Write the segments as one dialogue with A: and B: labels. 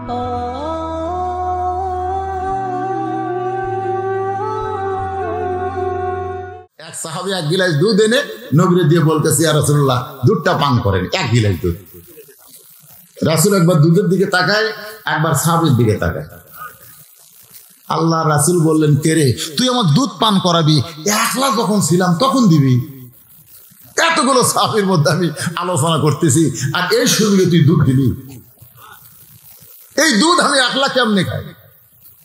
A: এক সাহাবী এক গিলাস দুধ এনে নবীরে দিয়ে বলতেছে, ইয়া রাসূলুল্লাহ, দুধটা পান করেন, এক গিলাস দুধ। রাসূল একবার দুধের দিকে তাকায়, একবার সাহাবীর দিকে তাকায়। আল্লাহ রাসূল বললেন, কে রে, তুই আমার দুধ পান করাবি? একলা যখন ছিলাম তখন দিবি। এতগুলো সাহাবীর মধ্যে আমি আলোচনা করতেছি, আর এই সুযোগে তুই দুধ দিবি? এই দুধ আমি একলা কেমনে খাই?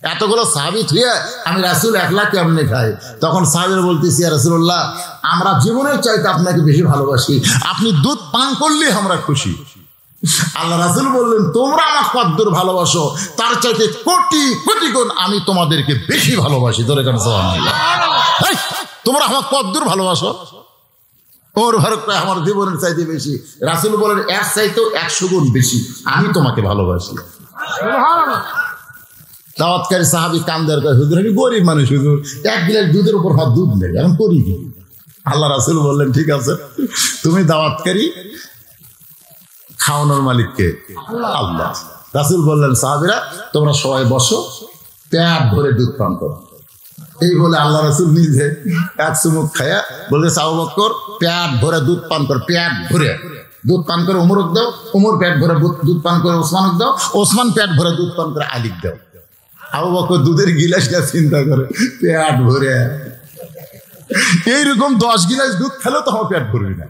A: এতগুলো সাহাবী থুয়ে আমি রাসূল একলা কেমনে খাই? তখন সাহাবীরা বলতেছি, ইয়া রাসূলুল্লাহ, আমরা জীবনের চাইতে আপনাকে বেশি ভালোবাসি, আপনি দুধ পান করলে আমরা খুশি। আল্লাহ রাসূল বললেন, তোমরা আমাকে কতদূর ভালোবাসো তার চাইতে কোটি কোটি গুণ আমি তোমাদেরকে বেশি ভালোবাসি। ধরে কেন সুবহানাল্লাহ, তোমরা আমাকে কতদূর ভালোবাসো? ওর ফারুক আমার জীবনের চাইতে বেশি। রাসূল বলেন, এর চাইতেও 100 গুণ বেশি আমি তোমাকে ভালোবাসি। দাওয়াতকারী সাহাবী কান্দার কয়, হুজুর আমি গরিব মানুষ, হুজুর এক গিলাস দুধের উপর হাত দুধ নেই, এখন করি কি? আল্লাহ রাসূল বললেন, ঠিক আছে, তুমি দাওয়াতকারী, খাওয়ানোর মালিককে আল্লাহ। রাসূল বললেন, সাহাবীরা তোমরা সবাই বসো, পেট ভরে দুধ পান করো। এই বলে আল্লাহ রাসূল নিজে এক চুমুক খায়া বলে, আবু বকর পেট ভরে দুধ পান কর, পেট ভরে দুধ পান করে উমরক দাও, উমর পেট ভরে দুধ পান করে ওসমানক দাও, ওসমান পেট ভরে দুধ পান করে আলীক দাও। আবু বকর দুধের গিলাসটা চিন্তা করে, পেট ভরে এইরকম 10 গিলাস দুধ খেলেও তো আমার পেট ভরবি না।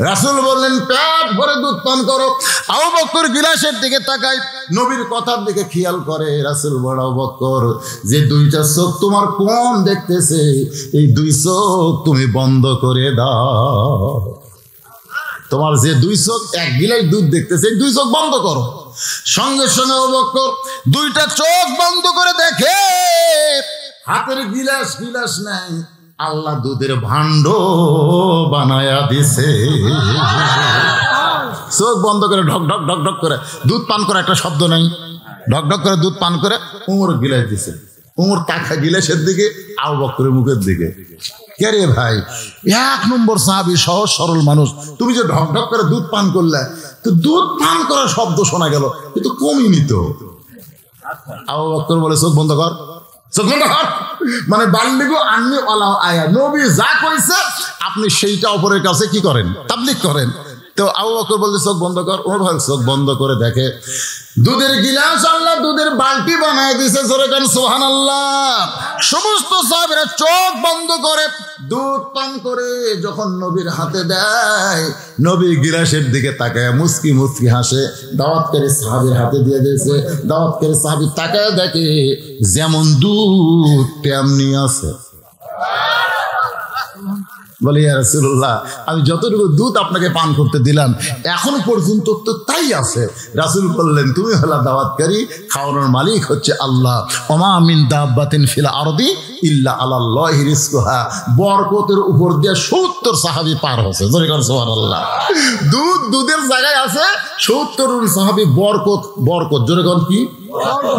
A: রাসূল বললেন, পেট ভরে দুধ পান করো। আবু বকর গিলাসের দিকে তাকায়, নবীর কথার দিকে খেয়াল করে। রাসূল বড়, আবু বকর, যে 2টা চোখ তোমার কম দেখতেছে, এই 2 চোখ তুমি বন্ধ করে দাও। তোমার যে 2 চোখ 1 গিলাস দুধ দেখতেছে, 2 চোখ বন্ধ করো। সঙ্গে সঙ্গে আবু বকর 2টা চোখ বন্ধ করে দেখে হাতের গিলাস গিলাস নাই, আল্লাহ দুধের ভাণ্ড বানায়া দিছে। চোখ বন্ধ করে ঢক ঢক ঢক ঢক করে দুধ পান করে, একটা শব্দ নাই, ঢক ঢক করে দুধ পান করে উমর গিলাস দিছে। উমর তাকা গিলাসের দিকে, আবু বকরের মুখের দিকে। কে রে ভাই, 1 নম্বর সাহাবী, সহজ সরল মানুষ, তুমি যে ঢক ঢক করে দুধ পান করলে, তো দুধ পান করার শব্দ শোনা গেল, কিন্তু কমই নিত। আবু বকর বলে, চোখ বন্ধ কর, চোখ বন্ধ কর। মানে বাল্লিগো আন্নি ওয়ালা আয়া, নবী যা কইছে আপনি সেইটা অপরের কাছে কি করেন, তাবলীগ করেন। তো আবু বকর বলছে, চোখ বন্ধ কর। ওমর ভাই চোখ বন্ধ করে দেখে দুধের গিলাস আল্লাহ দুধের বালতি বানায় দিছে। জোরে গান সুবহানাল্লাহ। সমস্ত সাহাবীরা চোখ বন্ধ করে দুধ পান করে যখন নবীর হাতে দেয়, নবী গিলাসের দিকে তাকায় মুস্কি মুস্কি হাসে। দাওয়াতকারী সাহাবীর হাতে দিয়ে দিয়েছে। দাওয়াতকারী সাহাবী তাকায় দেখে যেমন দুধ তেমনি আছে। বলি, ইয়া রাসূলুল্লাহ, আমি যতটুকু দুধ আপনাকে পান করতে দিলাম এখন পর্যন্ত তো তাই আছে। রাসূল বললেন, তুমি হলা দাওয়াতকারী, খাওয়ানোর মালিক হচ্ছে আল্লাহ। ওমা মিন দাব্বাতিন ফিল আরদি ইল্লা আলাল্লাহি রিজকুহা। বরকতের উপর দিয়ে 70 সাহাবী পার হয়েছে। জোরে করে সুবহানাল্লাহ। দুধ দুধের জায়গায় আছে, 70 সাহাবী বরকত বরকত, জোরে করে কি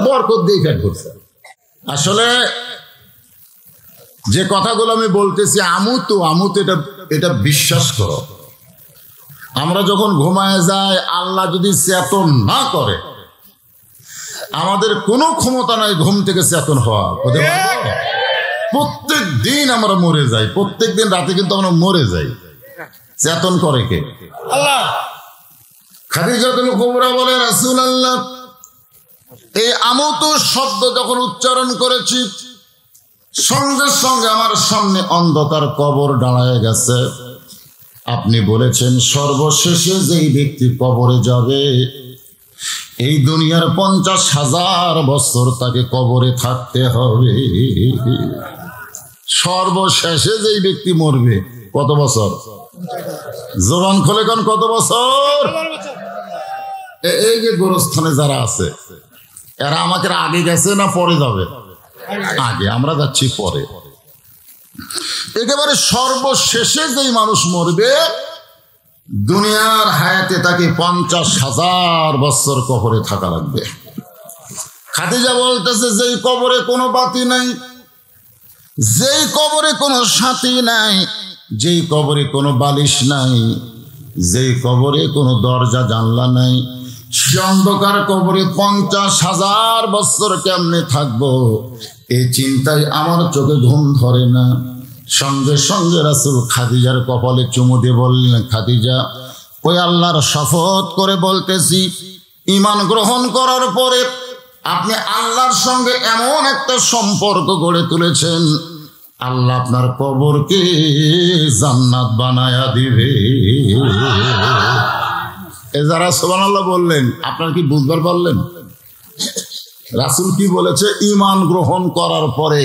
A: বরকত দিয়ে কাজ করছে। আসলে যে কথাগুলো আমি বলতেছি আমুত এটা বিশ্বাস করো। আমরা যখন ঘুমায় যাই, আল্লাহ যদি চেতন না করে, আমাদের কোনো ক্ষমতা নাই ঘুম থেকে চেতন হওয়া। প্রত্যেক দিন আমরা মরে যাই, প্রত্যেক দিন রাতে কিন্তু আমরা মরে যাই। চেতন করে কে? আল্লাহ। খাদিজাতুল কুবরা বলে, রাসূলুল্লাহ, এই আমুত শব্দ যখন উচ্চারণ করেছি, সঙ্গে সঙ্গে আমার সামনে অন্ধকার কবর দাঁড়ায় গেছে। আপনি বলেছেন সর্বশেষে যেই ব্যক্তি কবরে যাবে, এই দুনিয়ার 50,000 বছর তাকে কবরে থাকতে হবে। সর্বশেষে যেই ব্যক্তি মরবে কত বছর? জবান খোলে কোন কত বছর? এই যে গোরস্থানে যারা আছে, এরা আমাকে আগে গেছে না পরে যাবে? আগে, আমরা যাচ্ছি পরে। একেবারে সর্বশেষে যেই মানুষ মরবে, দুনিয়ার হায়াতে তাকে 50,000 বছর কবরে থাকা লাগবে। খাদিজা বলতেছে, যেই কবরে কোনো বাতি নাই, যেই কবরে কোনো সাথী নাই, যেই কবরে কোনো বালিশ নাই, যেই কবরে কোনো দরজা জানলা নাই, সে অন্ধকার কবরে 50,000 বছর কেমনে থাকবো, এই চিন্তায় আমার চোখে ঘুম ধরে না। সঙ্গে সঙ্গে রাসূল খাদিজার কপালে চুমু দিয়ে বললেন, খাদিজা, ওই আল্লাহর শপথ করে বলতেছি, ঈমান গ্রহণ করার পরে আপনি আল্লাহর সঙ্গে এমন একটা সম্পর্ক গড়ে তুলেছেন, আল্লাহ আপনার কবরকে জান্নাত বানায়া দিবে। এ যারা সুবহানাল্লাহ বললেন, আপনারা কি বুঝবার পারলেন? রাসূল কি বলেছে? ঈমান গ্রহণ করার পরে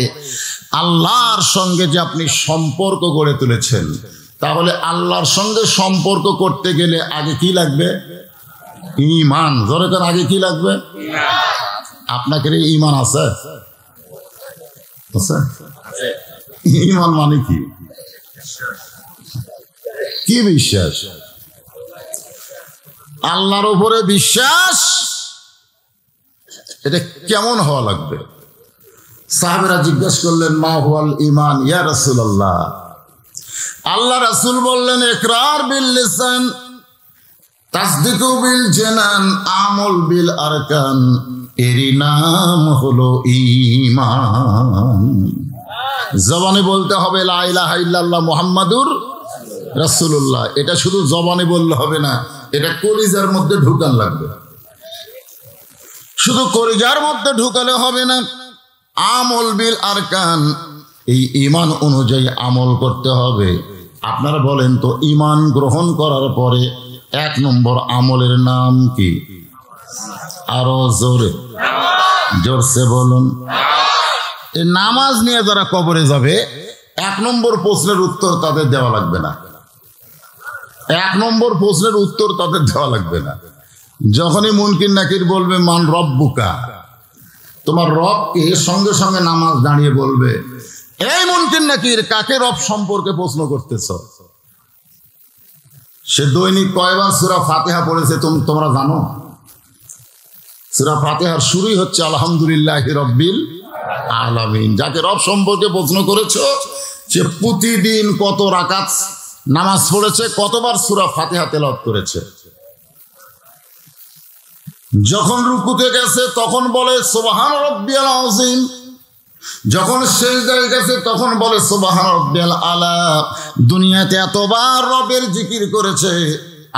A: আল্লাহর সঙ্গে যে আপনি সম্পর্ক গড়ে তুলেছেন, তাহলে আল্লাহর সঙ্গে সম্পর্ক করতে গেলে আগে কি লাগবে? ঈমান। জোরে করে আগে কি লাগবে? আপনাকে ঈমান আছে? ঈমান মানে কি? কি বিশ্বাস? আল্লাহর উপরে বিশ্বাস। এটা কেমন হওয়া লাগবে? সাহাবীরা জিজ্ঞেস করলেন, মা হুয়াল ঈমান ইয়া রাসূলুল্লাহ? আল্লাহ রাসূল বললেন, ইকরার বিল লিসান, তাসদীকু বিল জানান, আমল বিল আরকান। এরই নাম হলো ঈমান। জবানে বলতে হবে লা ইলাহা ইল্লাল্লাহ মুহাম্মাদুর রাসূলুল্লাহ। এটা শুধু জবানে বললে হবে না, এটা কলিজার মধ্যে ঢুকান লাগবে। শুধু কলিজার মধ্যে ঢুকালে হবে না, আমল বিল আরকান, এই ঈমান অনুযায়ী আমল করতে হবে। আপনারা বলেন তো, ঈমান গ্রহণ করার পরে 1 নম্বর আমলের নাম কি? আরো জোরে, জোরসে বলুন। এই নামাজ নিয়ে যারা কবরে যাবে, 1 নম্বর প্রশ্নের উত্তর তাদের দেওয়া লাগবে না। 1 নম্বর প্রশ্নের উত্তর তাদের দেওয়া লাগবে না। যখনই মুনকির নাকির বলবে মান রব্বুকা, তোমার রবকে, সঙ্গে সঙ্গে নামাজ দাঁড়িয়ে বলবে, এই মুনকির নাকির, কাকে রব সম্পর্কে প্রশ্ন করতেছ? সে দৈনিক কয়বার সূরা ফাতিহা পড়েছে তোমরা জানো? সূরা ফাতিহার শুরুই হচ্ছে আলহামদুলিল্লাহি রাব্বিল আলামিন। যাকে রব সম্পর্কে প্রশ্ন করেছো, সে প্রতিদিন কত রাকাত নামাজ পড়েছে, কতবার সূরা ফাতিহা তেলাওয়াত করেছে। যখন রুকুতে গেছে তখন বলে সুবহান রাব্বিয়াল আযীম, যখন সিজদায় গেছে তখন বলে সুবহান রাব্বিয়াল আলা। দুনিয়াতে এতবার রবের জিকির করেছে,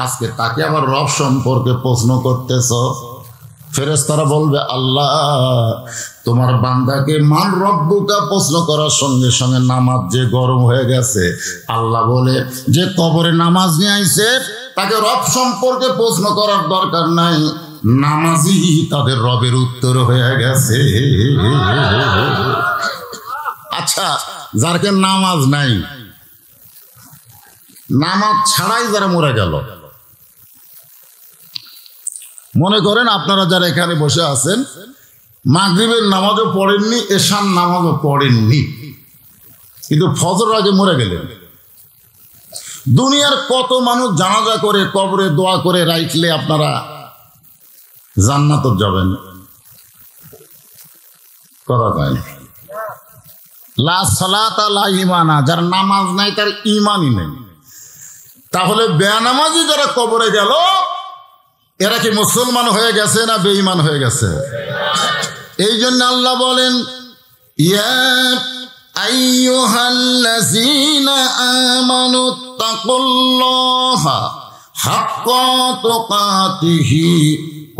A: আজকে তাকে আবার রব সম্পর্কে প্রশ্ন করতেছ। ফেরেশতারা বলবে, আল্লাহ, তোমার বান্দাকে মান রব্বুকা প্রশ্ন করার সঙ্গে সঙ্গে নামাজ যে গরম হয়ে গেছে। আল্লাহ বলে, যে কবরে নামাজ নিয়ে আইছে তাকে রব সম্পর্কে প্রশ্ন করার দরকার নাই, নামাজই তাদের রবের উত্তর হয়ে গেছে। আচ্ছা, যারকে নামাজ নাই, নামাজ ছাড়াই যারা মরে গেল, মনে করেন আপনারা যারা এখানে বসে আছেন, মাগরিবের নামাজও পড়েননি, এশার নামাজও পড়েননি, কিন্তু ফজর আগে মরে গেলেন। দুনিয়ার কত মানুষ জানাজা করে, কবরে দোয়া করে রাখলে আপনারা জান্নাতে যাবেন? করা যায়। লা সালাতা লা ঈমানা, যার নামাজ নাই তার ঈমানই নেই। তাহলে বেনামাজি যারা কবরে গেল, এরা কি মুসলমান হয়ে গেছে না বেঈমান হয়ে গেছে? এই জন্য আল্লাহ বলেন, ইয়া আইয়ুহাল্লাযীনা আমানু তাকুল্লাহা হাক্কা তুকাতিহি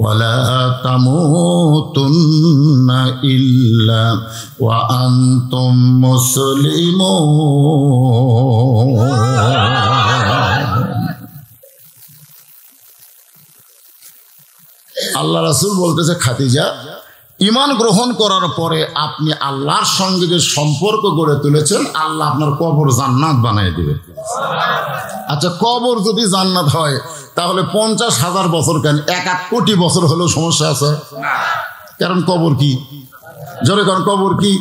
A: ওয়া লা তামুতুন্না ইল্লা ওয়া আনতুম মুসলিমুন। আল্লাহ রাসূল বলতেছে, খাদিজা, ঈমান গ্রহণ করার পরে আপনি আল্লাহর সঙ্গে যে সম্পর্ক গড়ে তুলেছেন, আল্লাহ আপনার কবর জান্নাত বানিয়ে দিবে। আচ্ছা, কবর যদি জান্নাত হয় তাহলে 50,000 বছর কেন, 1 কোটি বছর হলেও সমস্যা আছে? কারণ কবর কি? জোরে কারণ কবর কি?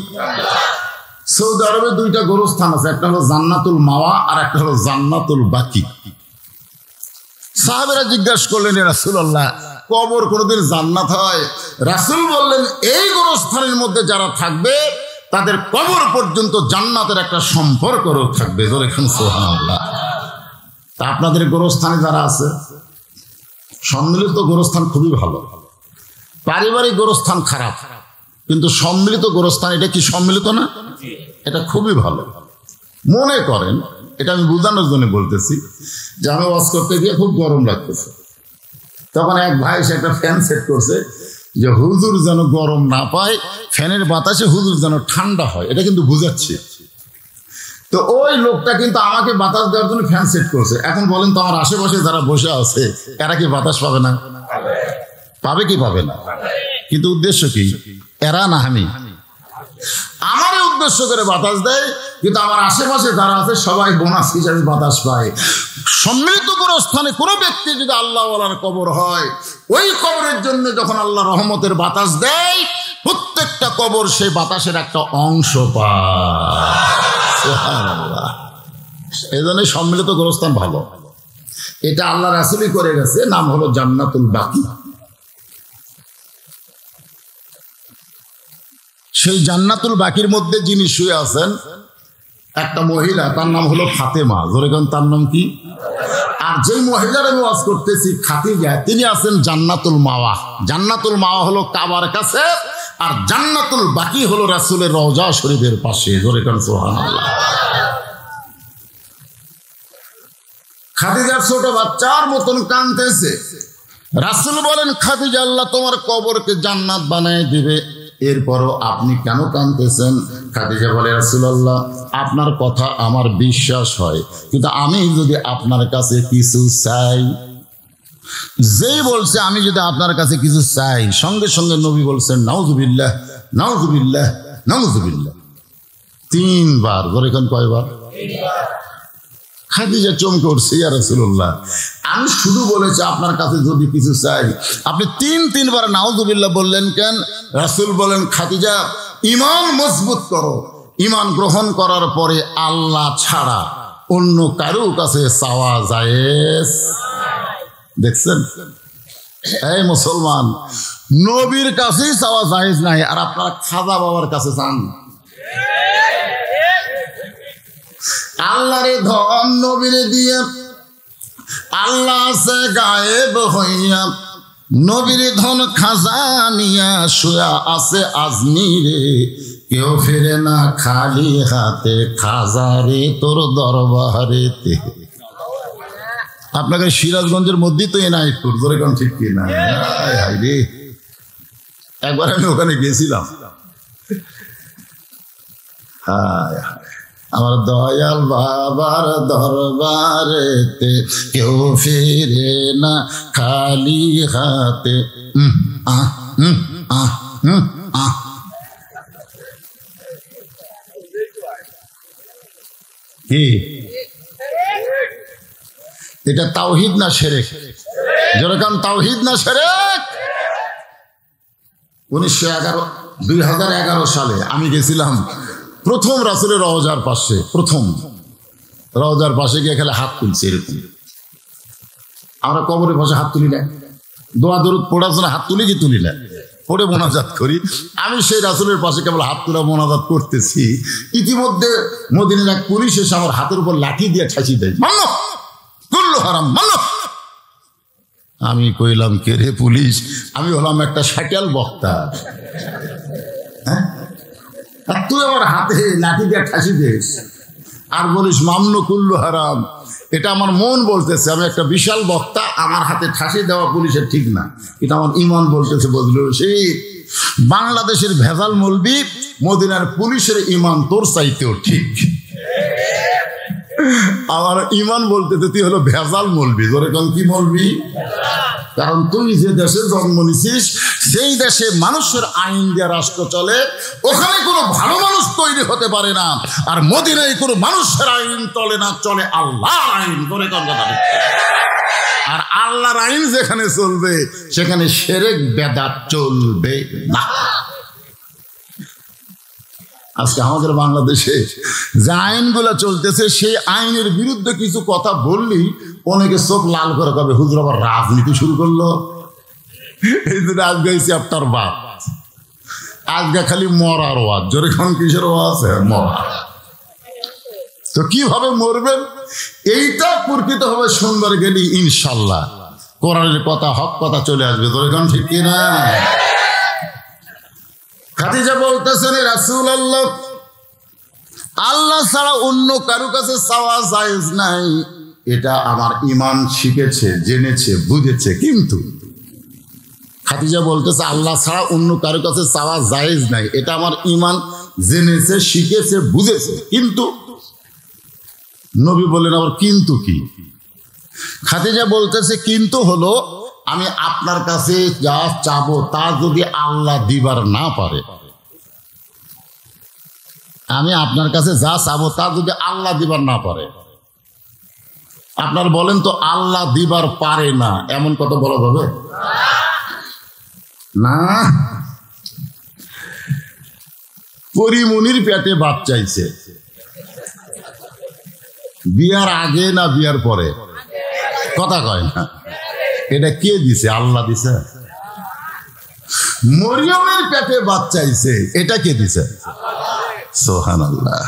A: সৌদি আরবে 2টা গোরস্থান আছে, একটা হলো জান্নাতুল মাওয়া আর একটা হলো জান্নাতুল বাকি। সাহাবেরা জিজ্ঞাসা করলেন, ইয়া রাসূলুল্লাহ, কবর কোনদিন জান্নাত হয়? রাসূল বললেন, এই গোরস্থানের মধ্যে যারা থাকবে তাদের কবর পর্যন্ত জান্নাতের একটা সম্পর্ক থাকবে। জোরে খান সুবহানাল্লাহ। তা আপনাদের গোরস্থানে যারা আছে, সম্মিলিত গোরস্থান খুবই ভালো। পারিবারিক গোরস্থান খারাপ, কিন্তু সম্মিলিত গোরস্থান এটা কি সম্মিলিত না? এটা খুবই ভালো। মনে করেন, এটা আমি বোঝানোর জন্য বলতেছি যে আমি ওয়াজ করতে গিয়ে খুব গরম লাগতেছে, তখন এক ভাই এসে একটা ফ্যান সেট করছে যে হুজুর যেন গরম না পায়, ফ্যানের বাতাসে হুজুর যেন ঠান্ডা হয়, এটা কিন্তু বুঝাচ্ছে। তো ওই লোকটা কিন্তু আমাকে বাতাস দেওয়ার জন্য ফ্যান সেট করছে। এখন বলেন তো, আমার আশেপাশে যারা বসে আছে এরা কি বাতাস পাবে না? পাবে কি পাবে না? কিন্তু উদ্দেশ্য কি? এরা না আমি, আমারই উদ্দেশ্য করে বাতাস দেয়, কিন্তু আমার আশেপাশে যারা আছে সবাই বোনাস হিসাবে বাতাস পায়। সম্মিলিত কোনো স্থানে কোনো ব্যক্তি যদি আল্লাহ ওয়ালার কবর হয়, ওই কবরের জন্য যখন আল্লাহ রহমতের বাতাস দেয়, প্রত্যেকটা কবর সেই বাতাসের একটা অংশ পায়। সুবহানাল্লাহ। এই জন্য সম্মিলিত গোরস্থান ভালো। এটা আল্লাহ রাসূলই করে গেছে, নাম হলো জান্নাতুল বাকি। সেই জান্নাতুল বাকির মধ্যে যিনি শুয়ে আছেন একটা মহিলা, তার নাম হলো ফাতেমা। ধরে কেন, তার নাম কি? আর যে মহিলার আমি ওয়াজ করতেছি খাদিজা, তিনি আছেন জান্নাতুল মাওয়া। জান্নাতুল মাওয়া হলো কাবার কাছে, আর জান্নাতুল বাকি হলো রাসূলের রওজা শরীফের পাশে। ধরে কেন, সুবহানাল্লাহ। খাদিজার ছোট বাচ্চার মতন কাঁদতেছে। রাসূল বলেন, খাদিজা, আল্লাহ তোমার কবরকে জান্নাত বানায় দিবে, এরপরও আপনি কেন কাঁদতেছেন? খাদিজা বলে, রাসূলুল্লাহ, আপনার কথা আমার বিশ্বাস হয়, কিন্তু আমি যদি আপনার কাছে কিছু চাই, যেই বলছে আমি যদি আপনার কাছে কিছু চাই, সঙ্গে সঙ্গে নবী বলছেন, নাউযুবিল্লাহ, নাউযুবিল্লাহ, নাউযুবিল্লাহ, 3 বার। ধরে এখন কয়বার? খাদিজা চমকে উঠছে, ইয়া রাসূলুল্লাহ, আমি শুধু বলেছি আপনার কাছে যদি কিছু চাই, আপনি 3 বার নাউযুবিল্লাহ বললেন কেন? রাসূল বলেন, খাদিজা, ঈমান মজবুত করো। ঈমান গ্রহণ করার পরে আল্লাহ ছাড়া অন্য কারো কাছে চাওয়া জায়েজ। দেখছেন, এই মুসলমান, নবীর কাছেই চাওয়া জায়েজ নাই, আর আপনারা খাজা বাবার কাছে চান। আল্লাহরে ধন নবীরে দিয়ে, আল্লাহ আছে গায়েব হইয়া, নবীর ধন খাজানিয়া শুয়া আছে আজমিরে, কেউ ফিরে না খালি হাতে, খাজারে তোর দরবারেতে। আপনাকে সিরাজগঞ্জের মধ্যেই তো এনায়েতপুর। ধরে কোন ঠিক কি না? রে, একবার আমি ওখানে গেছিলাম। হায় আমার দয়াল বাবার দরবারেতে, কেউ ফিরে না খালি হাতে। কি এটা তাওহীদ না শিরক? যেরকম তাওহীদ না শিরক। 2011 সালে আমি গেছিলাম প্রথম রাসূলের রওজার পাশে, প্রথম রওজার পাশে গিয়ে খেলে হাত তুলছে এরকম। আমরা কবরের পাশে হাত তুলি না, দোয়া দরুদ পড়ার জন্য হাত তুলি কি তুলি না, পড়ে মোনাজাত করি। আমি সেই রাসূলের পাশে কেবল হাত তুলা মোনাজাত করতেছি, ইতিমধ্যে মদিনার এক পুলিশ এসে আমার হাতের উপর লাঠি দিয়ে ঠাঁচি দেয়, মানো কুল্লু হারাম, মানো। আমি কইলাম, কে রে পুলিশ? আমি হলাম একটা শাকিল বক্তা, হ্যাঁ, আর তুই আমার হাতে লাঠি দিয়ে ঠাঁচি দিস আর বলিস মামনু কুল্লু হারাম। এটা আমার মন বলতেছে, আমি একটা বিশাল বক্তা, আমার হাতে ঠাঁচি দেওয়া পুলিশের ঠিক না, এটা আমার ইমান বলতেছে। বুঝলো? সেই বাংলাদেশের ভেজাল মৌলবি, মদিনার পুলিশের ইমান তোর চাইতেও ঠিক। আমার ইমান বলতেছে তুই হলো ভেজাল মৌলবি। ধরে কোন কি মৌলবি? কারণ তুই যে দেশে জন্ম নিছিস, সেই দেশে মানুষের আইন দিয়ে রাষ্ট্র চলে, ওখানে কোনো ভালো মানুষ তৈরি হতে পারে না। আর মদিনায় কোনো মানুষের আইন চলে না, চলে আল্লাহর আইন। ধরে কোন কথা? আর আল্লাহর আইন যেখানে চলবে সেখানে শিরক বেদাত চলবে না। আজকে আমাদের বাংলাদেশে যে আইনগুলো চলতেছে, সেই আইনের বিরুদ্ধে কিছু কথা বললেই অনেকে চোখ লাল করে কবে হুজুর আবার রাজনীতি শুরু করলো। এই জন্য আজকে চ্যাপ্টার বাদ, আজকে খালি মরার ওয়াজ। জোরে কোন কিসের ওয়াজ? মরা। তো কিভাবে মরবেন এইটা প্রকৃত হবে সুন্দর গেলি ইনশাল্লাহ। কোরআনের কথা, হক কথা চলে আসবে। তোর ঠিক কিনা? খাদিজা বলতেছেন, রাসূলুল্লাহ, আল্লাহ ছাড়া অন্য কারো কাছে চাওয়া জায়েজ নাই। এটা আমার ঈমান শিখেছে, জেনেছে, বুঝেছে। কিন্তু খাদিজা বলতেছে, আল্লাহ ছাড়া অন্য কারো কাছে চাওয়া জায়েজ নাই, এটা আমার ঈমান জেনেছে, শিখেছে, বুঝেছে। কিন্তু নবী বললেন, আবার কিন্তু কি? খাদিজা বলতেছে, কিন্তু হলো আমি আপনার কাছে যা চাবো তা যদি আল্লাহ দিবার না পারে, আমি আপনার কাছে যা চাবো তা যদি আল্লাহ দিবার না পারে। আপনার বলেন তো, আল্লাহ দিবার পারে না এমন কথা বলা যাবে না? পরিমনির পেটে বাপ চাইছে, বিয়ার আগে না বিয়ার পরে? কথা কয় না। এটা কে দিছে? আল্লাহ দিছে। মরিয়মের পেটে বাচ্চা চাইছে, এটা কে দিছে? সুবহানাল্লাহ।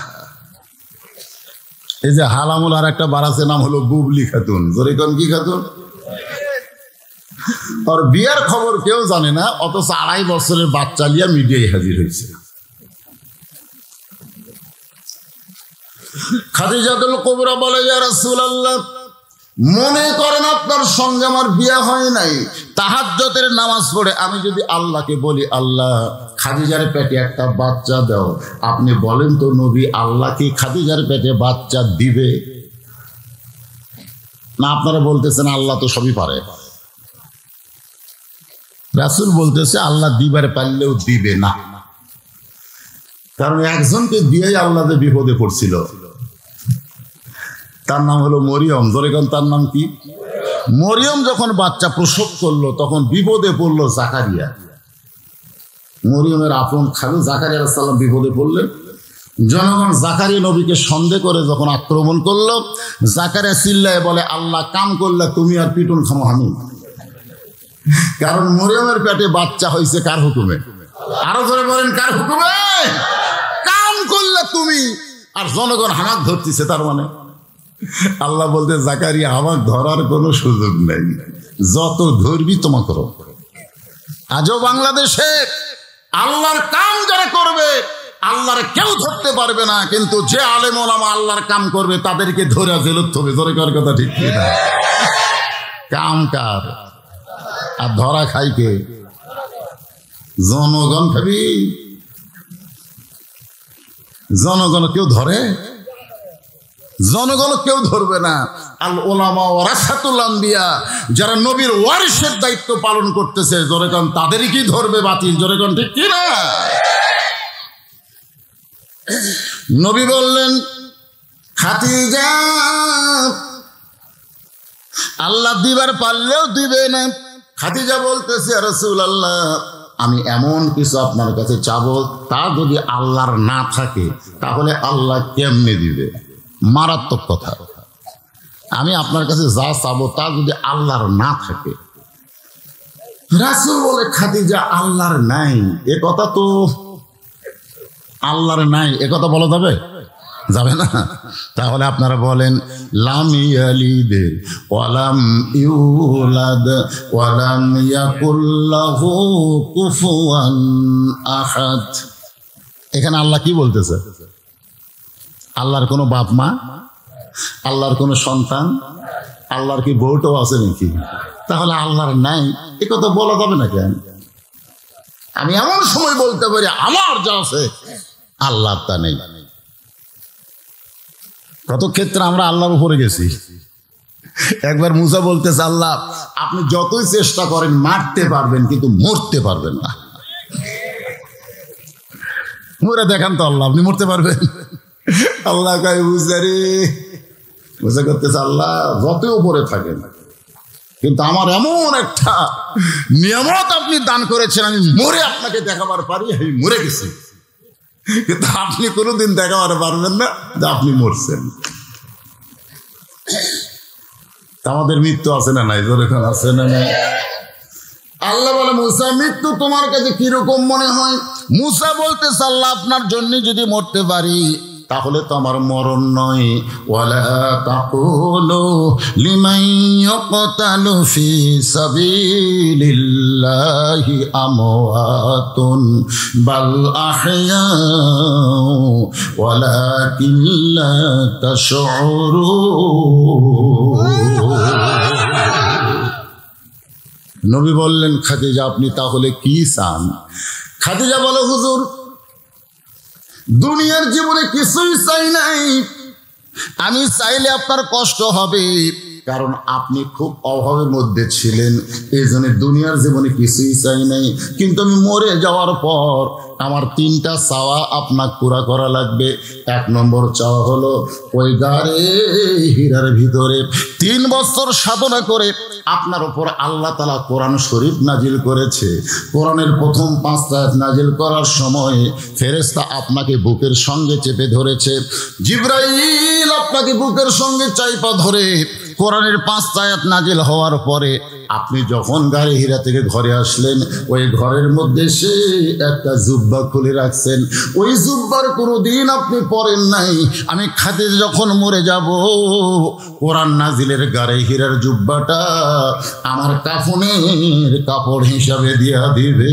A: এই যে হালামুল আর একটা বারাসে নাম হলো বুবলি খাতুন। জরিকন কি খাতুন? আর বিয়ার খবর কেউ জানে না, অথচ 2.5 বছরের বাচ্চা লিয়া মিডিয়ায় হাজির হয়েছে। খাদিজাতুল কুবরা বলে, ইয়া রাসূলুল্লাহ, মনে করেন আপনার সঙ্গে আমার বিয়ে হয় নাই, তাহাজ্জুদের নামাজ পড়ে আমি যদি আল্লাহকে বলি, আল্লাহ খাদিজার পেটে একটা বাচ্চা দাও, আপনি বলেন তো নবী, আল্লাহ কি খাদিজার পেটে বাচ্চা দিবে না? আপনারা বলতেছেন আল্লাহ তো সবই পারে। রাসূল বলতেছে, আল্লাহ দিবার পারলেও দিবে না। কারণ একজনকে দিয়েই আল্লাহ বিপদে পড়ছিল, তার নাম হলো মরিয়ম। ধরেন তার নাম কি? মরিয়ম যখন বাচ্চা প্রসব করলো তখন বিপদে পড়লো জাকারিয়া। মরিয়মের আপন খালু জাকারিয়া আলাইহিস সালাম বিপদে পড়লেন। জনগণ জাকারিয়া নবীকে সন্দেহ করে যখন আক্রমণ করলো, জাকারিয়া চিল্লায় বলে, আল্লাহ কাম করলে তুমি আর পিটুন খামো আমি। কারণ মরিয়মের পেটে বাচ্চা হয়েছে কার হুকুমে? আরো ধরে বলেন, কার হুকুমে? কাম করলে তুমি, আর জনগণ হামাক ধরতেছে। তার মানে আল্লাহ বলতে, জাকারিয়া আমার ধরার কোনো সুযোগ নেই, যত ধরবি তোমা করো। আজও বাংলাদেশে আল্লাহর কাম যারা করবে আল্লাহর কেউ ধরতে পারবে না, কিন্তু যে আলেম ওলামা আল্লাহর কাম করবে তাদেরকে ধরে জেলত হবে। ধরে কর কথা ঠিক কিনা? কাম কার আর ধরা খাই কে? জনগণ খাবি। জনগণ কেউ ধরে? জনগণ কেউ ধরবে না। আল উলামা ওয়ারাসাতুল আম্বিয়া, যারা নবীর ওয়ারিসের দায়িত্ব পালন করতেছে, জনগণ তাদেরই কি ধরবে বাতিল? জনগণ ঠিক কিনা? নবী বললেন, খাদিজা আল্লাহ দিবার পারলেও দিবে না। খাদিজা বলতেছে, রাসূলুল্লাহ, আমি এমন কিছু আপনার কাছে চাবো, তা যদি আল্লাহর না থাকে তাহলে আল্লাহ কেমনে দিবে? মারাত্মক কথা। আমি আপনার কাছে যা চাবো তা যদি আল্লাহর না থাকে। রাসূল বলে, খাদিজা আল্লাহর নাই এ কথা তো আল্লাহর নাই এ কথা বলা যাবে? যাবে না। তাহলে আপনারা বলেন, লাম ইয়ালিদ ওয়ালাম ইউলাদ ওয়ালাম ইয়াকুল লাহু কুফুয়ান আহাদ। এখানে আল্লাহ কি বলতেছে? আল্লাহর কোনো বাপ মা, আল্লাহর কোনো সন্তান, আল্লাহর কি বউটাও আছে নাকি? তাহলে আল্লাহর নাই এ কথা বলা যাবে না কেন? আমি এমন সময় বলতে পারি আমার যা আছে আল্লাহর তা নেই। কত ক্ষেত্রে আমরা আল্লাহর উপরে গেছি। একবার মুসা বলতেছে, আল্লাহ আপনি যতই চেষ্টা করেন মারতে পারবেন কিন্তু মরতে পারবেন না। মরে দেখান তো আল্লাহ, আপনি মরতে পারবেন? আল্লাহ কয়, বুঝা রে, বুঝা করতেছে, আল্লাহ যতই উপরে থাকেন কিন্তু আমার এমন একটা নিয়ামত আপনি দান করেছেন, আমি মরে আপনাকে দেখাবার পারি। আমি মরে গেছি, কিন্তু আপনি কোনোদিন দেখাবার পারবেন না যে আপনি মরছেন। আমাদের মৃত্যু আছে না নাই? যখন আছে না নাই? আল্লাহ বলে, মুসা মৃত্যু তোমার কাছে কিরকম মনে হয়? মুসা বলতেছে, আল্লাহ আপনার জন্য যদি মরতে পারি তাহলে তো আমার মরণ নয়। ওয়ালা তাকুলু লিমান ইউকতালু ফি সাবিলিল্লাহি আমওয়াতুন বাল আহইয়াউ ওয়ালাকিন লা তাশউরুন। নবী বললেন, খাদিজা আপনি তাহলে কি চান? খাদিজা বলে, হুজুর দুনিয়ার জীবনে কিছুই চাই নাই, আমি চাইলে আপনার কষ্ট হবে, কারণ আপনি খুব অভাবের মধ্যে ছিলেন, এই জন্য দুনিয়ার জীবনে কিছুই চাই নাই। কিন্তু আমি মরে যাওয়ার পর আমার 3টা চাওয়া আপনার পুরা করা লাগবে। 1 নম্বর চাওয়া হলো ওই গাড়ে হীরার ভিতরে 3 বছর সাধনা করে আপনার উপর আল্লাহ তাআলা কোরআন শরীফ নাজিল করেছে। কোরআনের প্রথম 5 আয়াত নাজিল করার সময় ফেরেশতা আপনাকে বুকের সঙ্গে চেপে ধরেছে, জিবরাইল আপনাকে বুকের সঙ্গে চাইপা ধরে কোরআনের 5 আয়াত নাজিল হওয়ার পরে আপনি যখন গাড়ি হীরা থেকে ঘরে আসলেন, ওই ঘরের মধ্যে সে একটা জুব্বা খুলে রাখছেন, ওই জুব্বার কোনোদিন আপনি পরেন নাই। আমি খাদিজা যখন মরে যাব, কোরআন নাজিলের গাড়ি হীরার জুব্বাটা আমার কাফনের কাপড় হিসাবে দিয়া দিবে।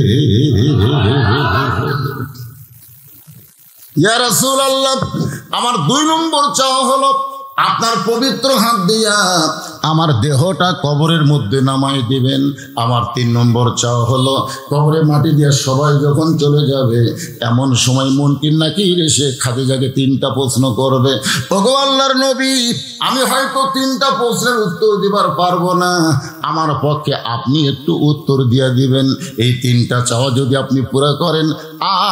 A: ইয়া রাসূলুল্লাহ, আমার 2 নম্বর চাওয়া হলো আপনার পবিত্র হাত দিয়া আমার দেহটা কবরের মধ্যে নামাই দিবেন। আমার 3 নম্বর চাওয়া হলো কবরে মাটি দিয়ে সবাই যখন চলে যাবে, এমন সময় মুনকির নাকির এসে খাদিজাকে 3টা প্রশ্ন করবে, ওগো আল্লাহর নবী, আমি হয়তো 3টা প্রশ্নের উত্তর দিবার পারবো না, আমার পক্ষে আপনি একটু উত্তর দিয়ে দিবেন। এই 3টা চাওয়া যদি আপনি পুরো করেন,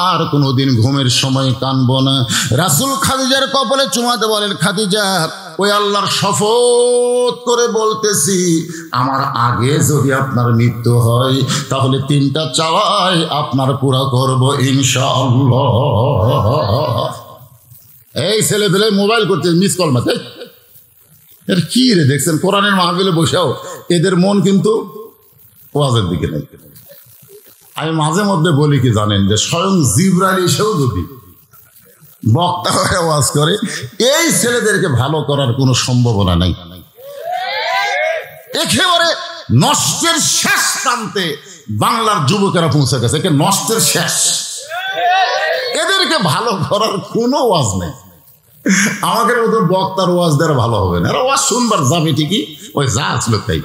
A: আর কোনোদিন ঘুমের সময় কানবো না। রাসূল খাদিজার কপালে চুমাতে বলেন, খাদিজা ওই আল্লাহর শপথ করে বলতেছি, আমার আগে যদি আপনার মৃত্যু হয় তাহলে 3টা চাওয়াই আপনার পুরা করব ইনশাআল্লাহ। এই ছেলে পেলে মোবাইল করতে মিস কল মাতে, এর কি রে দেখছেন? কোরআনের মাহফিলে বসেও এদের মন কিন্তু ওয়াজের দিকে নেই। আমি মাঝে মধ্যে বলি কি জানেন, যে স্বয়ং জিবরাইল এসেও যদি বক্তা হয়ে ওয়াজ করে, এই ছেলেদেরকে ভালো করার কোনো সম্ভাবনা নাই। একেবারে নষ্টের শেষ প্রান্তে বাংলার যুবকেরা পৌঁছে গেছে, নষ্টের শেষ। এদেরকে ভালো করার কোনো ওয়াজ নেই। আমাদের মতো বক্তার ওয়াজ দ্বারা ভালো হবে না, এরা ওয়াজ শুনবার যাবে ঠিকই, ওই যা আসলো তাই।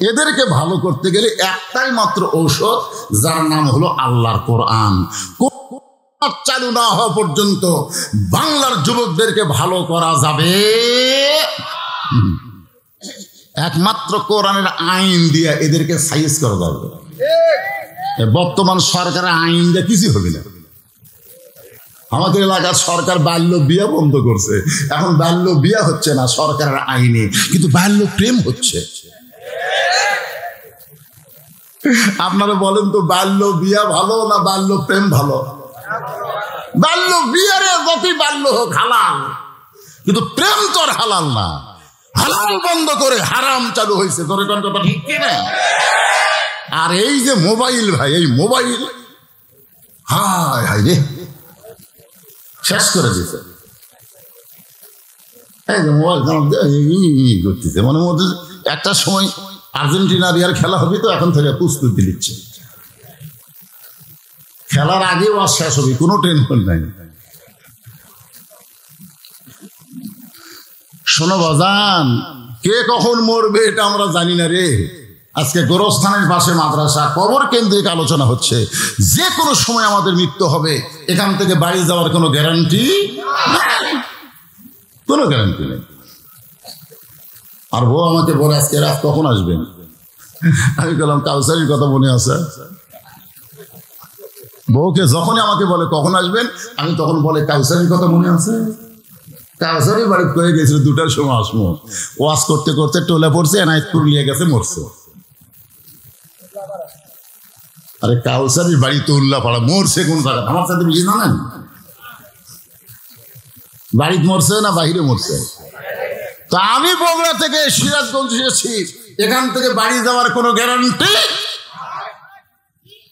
A: এদেরকে ভালো করতে গেলে একটাই মাত্র ঔষধ, যার নাম হলো আল্লাহর কোরআন। চালু না হওয়া পর্যন্ত বাংলার যুবকদেরকে ভালো করা যাবে একমাত্র কোরআনের আইন দিয়ে। এদেরকে সাইজ করা যাবে। বর্তমান সরকারের আইন দিয়ে কিছু হবে না। আমাদের এলাকার সরকার বাল্য বিয়া বন্ধ করছে, এখন বাল্য বিয়া হচ্ছে না সরকারের আইনে, কিন্তু বাল্য প্রেম হচ্ছে। আপনারা বলেন তো, বাল্য বিয়া ভালো না বাল্য প্রেম ভালো? বাল্য বিয়ারে যতই বাল্য হোক হালাল, কিন্তু প্রেম তো আর হালাল না। হালাল বন্ধ করে হারাম চালু হয়েছে, তোর কথা ঠিক কিনা? আর এই যে মোবাইল ভাই, এই মোবাইল হায় হায় রে শেষ করে দিয়েছে। এই যে মোবাইল করতেছে, মনে মধ্যে একটা সময় আর্জেন্টিনার ইয়ার খেলা হবে, তো এখন থেকে প্রস্তুতি নিচ্ছে। খেলার আগেও আর শেষ হবে, কোনো টেনশন নাই। শোনো বাজান, কে কখন মরবে এটা আমরা জানি না রে। আজকে গোরস্থানের পাশে মাদ্রাসা, কবর কেন্দ্রিক আলোচনা হচ্ছে। যে কোনো সময় আমাদের মৃত্যু হবে, এখান থেকে বাড়ি যাওয়ার কোনো গ্যারান্টি নেই, কোনো গ্যারান্টি নেই। আর বউ আমাকে বলে, আজকে রাত কখন আসবেন? আমি বললাম, কাউসারির কথা মনে আছে? বউকে যখনই আমাকে বলে কখন আসবেন, আমি তখন বলে, কাউসারির কথা মনে আছে? কাউসারি বাড়ি করে গেছিল 2টার সময় আসবো। ওয়াজ করতে করতে টোলে পড়ছে, এনায়েতপুর নিয়ে গেছে, মরছে। আরে কাউসারির বাড়ি তো উল্লাপাড়া, মরছে কোন জায়গা? আমার সাথে বেশি জানেন? বাড়িতে মরছে না বাহিরে মরছে? তো আমি বগুড়া থেকে সিরাজগঞ্জ এসেছি, এখান থেকে বাড়ি যাওয়ার কোনো গ্যারান্টি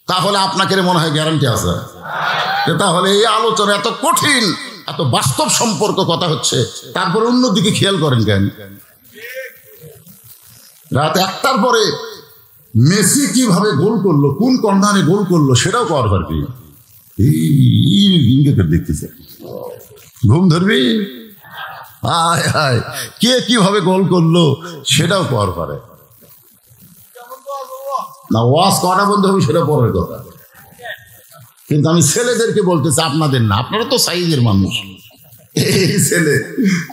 A: তাহলে আপনাকে মনে হয় গ্যারান্টি আছে? তাহলে এই আলোচনা এত কঠিন, এত বাস্তব সম্পর্ক কথা হচ্ছে, তারপরে অন্যদিকে খেয়াল করেন কেন? রাত 1টার পরে মেসি কিভাবে গোল করলো, কোন কর্নারে গোল করলো সেটাও কর পারবি। দেখতেছে ঘুম ধরবি, হায় হায়, কে কিভাবে গোল করলো সেটাও কর পারে না। ওয়াজ করা বন্ধ হবে সেটা পরের কথা, কিন্তু আমি ছেলেদেরকে বলতেছি, আপনাদের না, আপনারা তো সাইজের মানুষ। এই ছেলে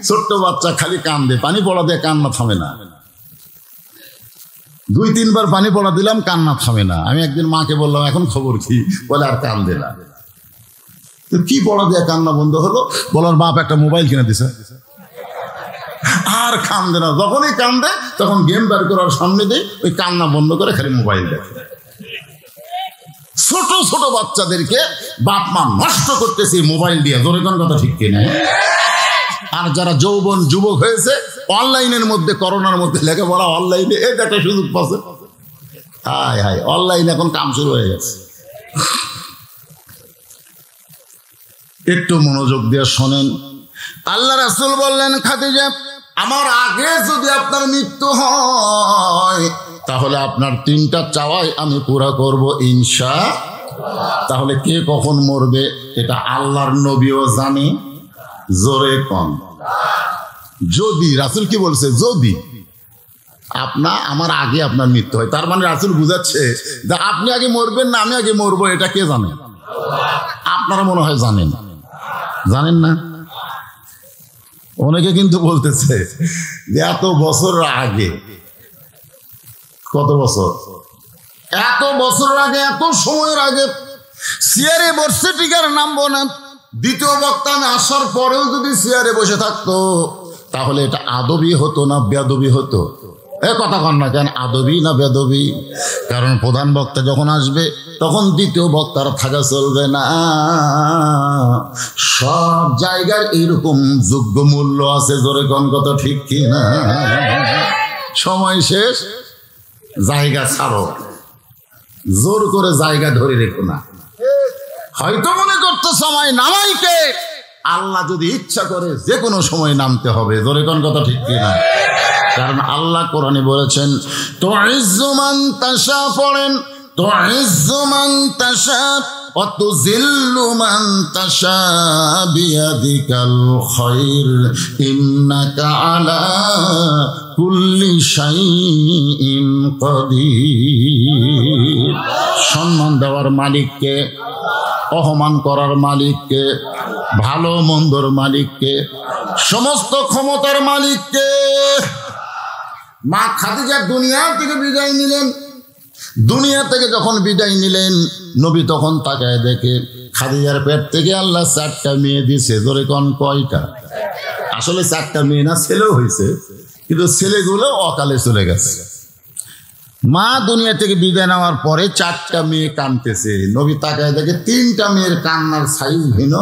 A: ছোট্ট বাচ্চা খালি কান্দে, পানি পড়া দিয়ে কান্না থামে না। 2-3 বার পানি পড়া দিলাম, কান্না থামে না। আমি একদিন মাকে বললাম, এখন খবর কি? বলে আর কান্দে না। কি পড়া দিয়ে কান্না বন্ধ হলো? বলার বাপ একটা মোবাইল কিনে দিছে, আর কান্দে না। যখনই কান্দে তখন গেম বের করার সামনে দিয়ে ওই কান্না বন্ধ করে খালি মোবাইল দেখে। ছোট ছোট বাচ্চাদেরকে বাপ মা নষ্ট করতেছে মোবাইল দিয়ে, জোরে কোন কথা ঠিক কিনা? আর যারা যৌবন যুবক হয়েছে, অনলাইনের মধ্যে, করোনার মধ্যে লেখাপড়া অনলাইনে, এটা একটা সুযোগ পাচ্ছে। হায় হায়, অনলাইন এখন কাম শুরু হয়ে গেছে। একটু মনোযোগ দিয়ে শোনেন। আল্লাহ রাসূল বললেন, খাদিজা, আমার আগে যদি আপনার মৃত্যু হয় তাহলে আপনার 3টা চাওয়াই আমি পুরা করব ইনশাআল্লাহ। তাহলে কে কখন মরবে এটা আল্লাহর নবীও জানে, জোরে কম। যদি রাসূল কি বলছে, যদি আমার আগে আপনার মৃত্যু হয়, তার মানে রাসূল বুঝাচ্ছে যে আপনি আগে মরবেন না আমি আগে মরবো, এটা কে জানে? আপনারা মনে হয় জানেন, জানেন না? অনেকে কিন্তু বলতেছে যে এত বছর আগে, কত বছর, এত বছর আগে, এত সময়ের আগে চেয়ারে বসে টিকার নামবো না। দ্বিতীয় বক্তা আসার পরেও যদি চেয়ারে বসে থাকতো তাহলে এটা আদবি হতো না বেয়াদবি হতো? কথা কন না কেন, আদবি না বেয়াদবি? কারণ প্রধান বক্তা যখন আসবে তখন দ্বিতীয় বক্তার থাকা চলবে না। সব জায়গায় এইরকম যোগ্য মূল্য আছে, জোরে কোন কথা ঠিক কিনা? সময় শেষ, জায়গা ছাড়ো, জোর করে জায়গা ধরে রেখো না। হয়তো মনে করতে সময় নামাইকে, আল্লাহ যদি ইচ্ছা করে যে কোনো সময় নামতে হবে, জোরে কোন কথা ঠিক কিনা? কারণ আল্লাহ কোরআনে বলেছেন, তুইজ্জু মান তাশা, পড়েন, তুইজ্জু মান তাশা ওয়া তুযিল্লু মান তাশা বিয়াদিকাল খায়র ইন্নাকা আলা কুল্লি শাইইন কাদির। সম্মান দেওয়ার মালিককে, অপমান করার মালিককে, ভালো মন্দর মালিককে, সমস্ত ক্ষমতার মালিককে। মা খাদিজা দুনিয়া থেকে বিদায় নিলেন। দুনিয়া থেকে যখন বিদায় নিলেন, নবী তখন তাকায় দেখে খাদিজার পেট থেকে আল্লাহ 4টা মেয়ে দিছে। ধরে কোন কয়টা? আসলে 4টা মেয়ে না, ছেলেও হয়েছে, কিন্তু ছেলেগুলো অকালে চলে গেছে। মা দুনিয়া থেকে বিদায় নেওয়ার পরে 4টা মেয়ে কাঁদতেছে। নবী তাকায় দেখে 3টা মেয়ের কান্নার সাইজ ভিন্ন,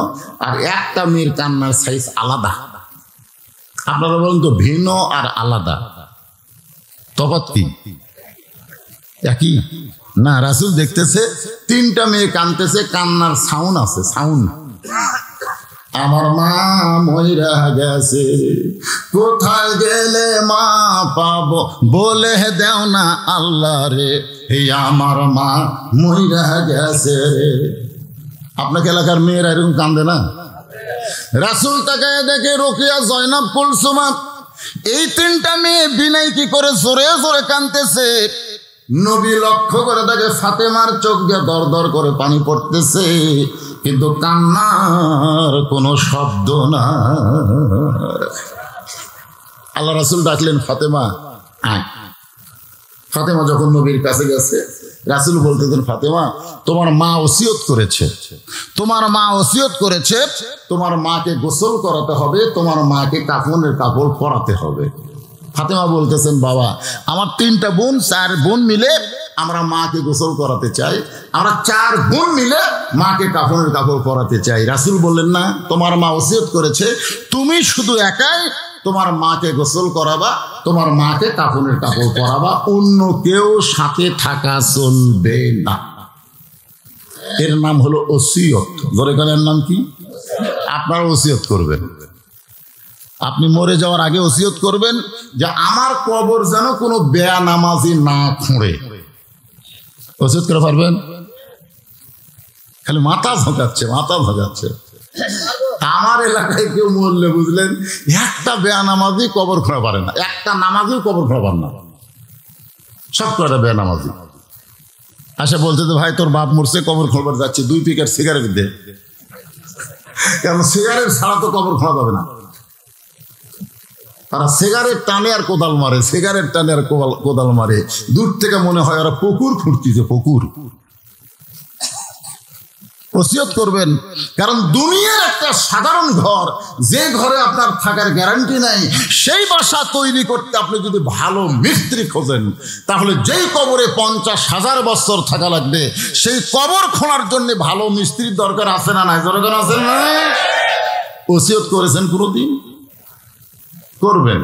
A: আর একটা মেয়ের কান্নার সাইজ আলাদা। আপনারা বলুন তো, ভিন্ন আর আলাদা তফাৎ কি? একই না? রাসূল দেখতেছে 3টা মেয়ে কাঁদতেছে, কান্নার সাউন্ড আছে, সাউন্ড। আমার মা মইরা গেছে, কোথায় গেলে মা পাবো, বলে দেও না আল্লাহ রে, এই আমার মা মইরা গেছে রে। আপনাকে এলাকার মেয়েরা এরকম কান্দে না? রাসূল তাকায় দেখে রোকেয়া, জয়নাব, কুলসুমা, এই 3টা মেয়ে বিনয় কি করে জোরে জোরে কাঁদতেছে। নবী লক্ষ্য করে দেখে ফাতেমার চোখ দিয়ে দর দর করে পানি পড়তেছে, কিন্তু কান্নার কোনো শব্দ না। আল্লাহ রাসূল ডাকলেন, ফাতেমা আয়। ফাতেমা যখন নবীর কাছে গেছে, রাসূল বলতেছেন, ফাতেমা, তোমার মা ওসিয়ত করেছে, তোমার মা ওসিয়ত করেছে, তোমার মাকে গোসল করাতে হবে, তোমার মাকে কাফনের কাপড় পরাতে হবে। ফাতেমা বলতেছেন, বাবা, আমার 3টা বোন, 4 বোন মিলে আমরা মাকে গোসল করাতে চাই, আমরা 4 বোন মিলে মাকে কাফনের কাপড় পরাতে চাই। রাসূল বললেন, না, তোমার মা ওসিয়ত করেছে, তুমি শুধু একাই তোমার মাকে গোসল করাবা, তোমার মাকে কাফনের কাপড় পরাবা, অন্য কেউ সাথে থাকা চলবে না। এর নাম হলো ওসিয়ত। ধরে গেলেন নাম কি? আপনারা ওসিয়ত করবেন। আপনি মরে যাওয়ার আগে ওসিয়ত করবেন যে আমার কবর যেন কোনো বেয়ানামাজি না খুঁড়ে। ওসিয়ত করে পারবেন? খালি মাথা ঝোঁকাচ্ছে, মাথা ঝোঁকাচ্ছে। আমার এলাকায় কেউ মরলে বুঝলেন একটা বেয়ানামাজি কবর খোঁড়া পারে না, একটা নামাজিও কবর খোঁড়া পারে না, সব কটা বেয়ানামাজি। আচ্ছা বলতে তো ভাই তোর বাপ মরছে, কবর খোঁড়বার যাচ্ছে, 2 প্যাকেট সিগারেট দে। কারণ সিগারেট ছাড়া তো কবর খোঁড়া যাবে না। তারা সিগারেট টানে আর কোদাল মারে, সিগারেট টানে আর কোদাল মারে। দূর থেকে মনে হয় ওরা পুকুর খুঁড়তিছে, পুকুর। ওসিয়ত করবেন, কারণ দুনিয়ার একটা সাধারণ ঘর, যে ঘরে আপনার থাকার গ্যারান্টি নাই, সেই বাসা তৈরি করতে আপনি যদি ভালো মিস্ত্রি খোঁজেন, তাহলে যেই কবরে 50,000 বছর থাকা লাগবে, সেই কবর খোঁড়ার জন্য ভালো মিস্ত্রির দরকার আছে না নাই? দরকার আছে না? ওসিয়ত করেছেন কোনোদিন? করবেন।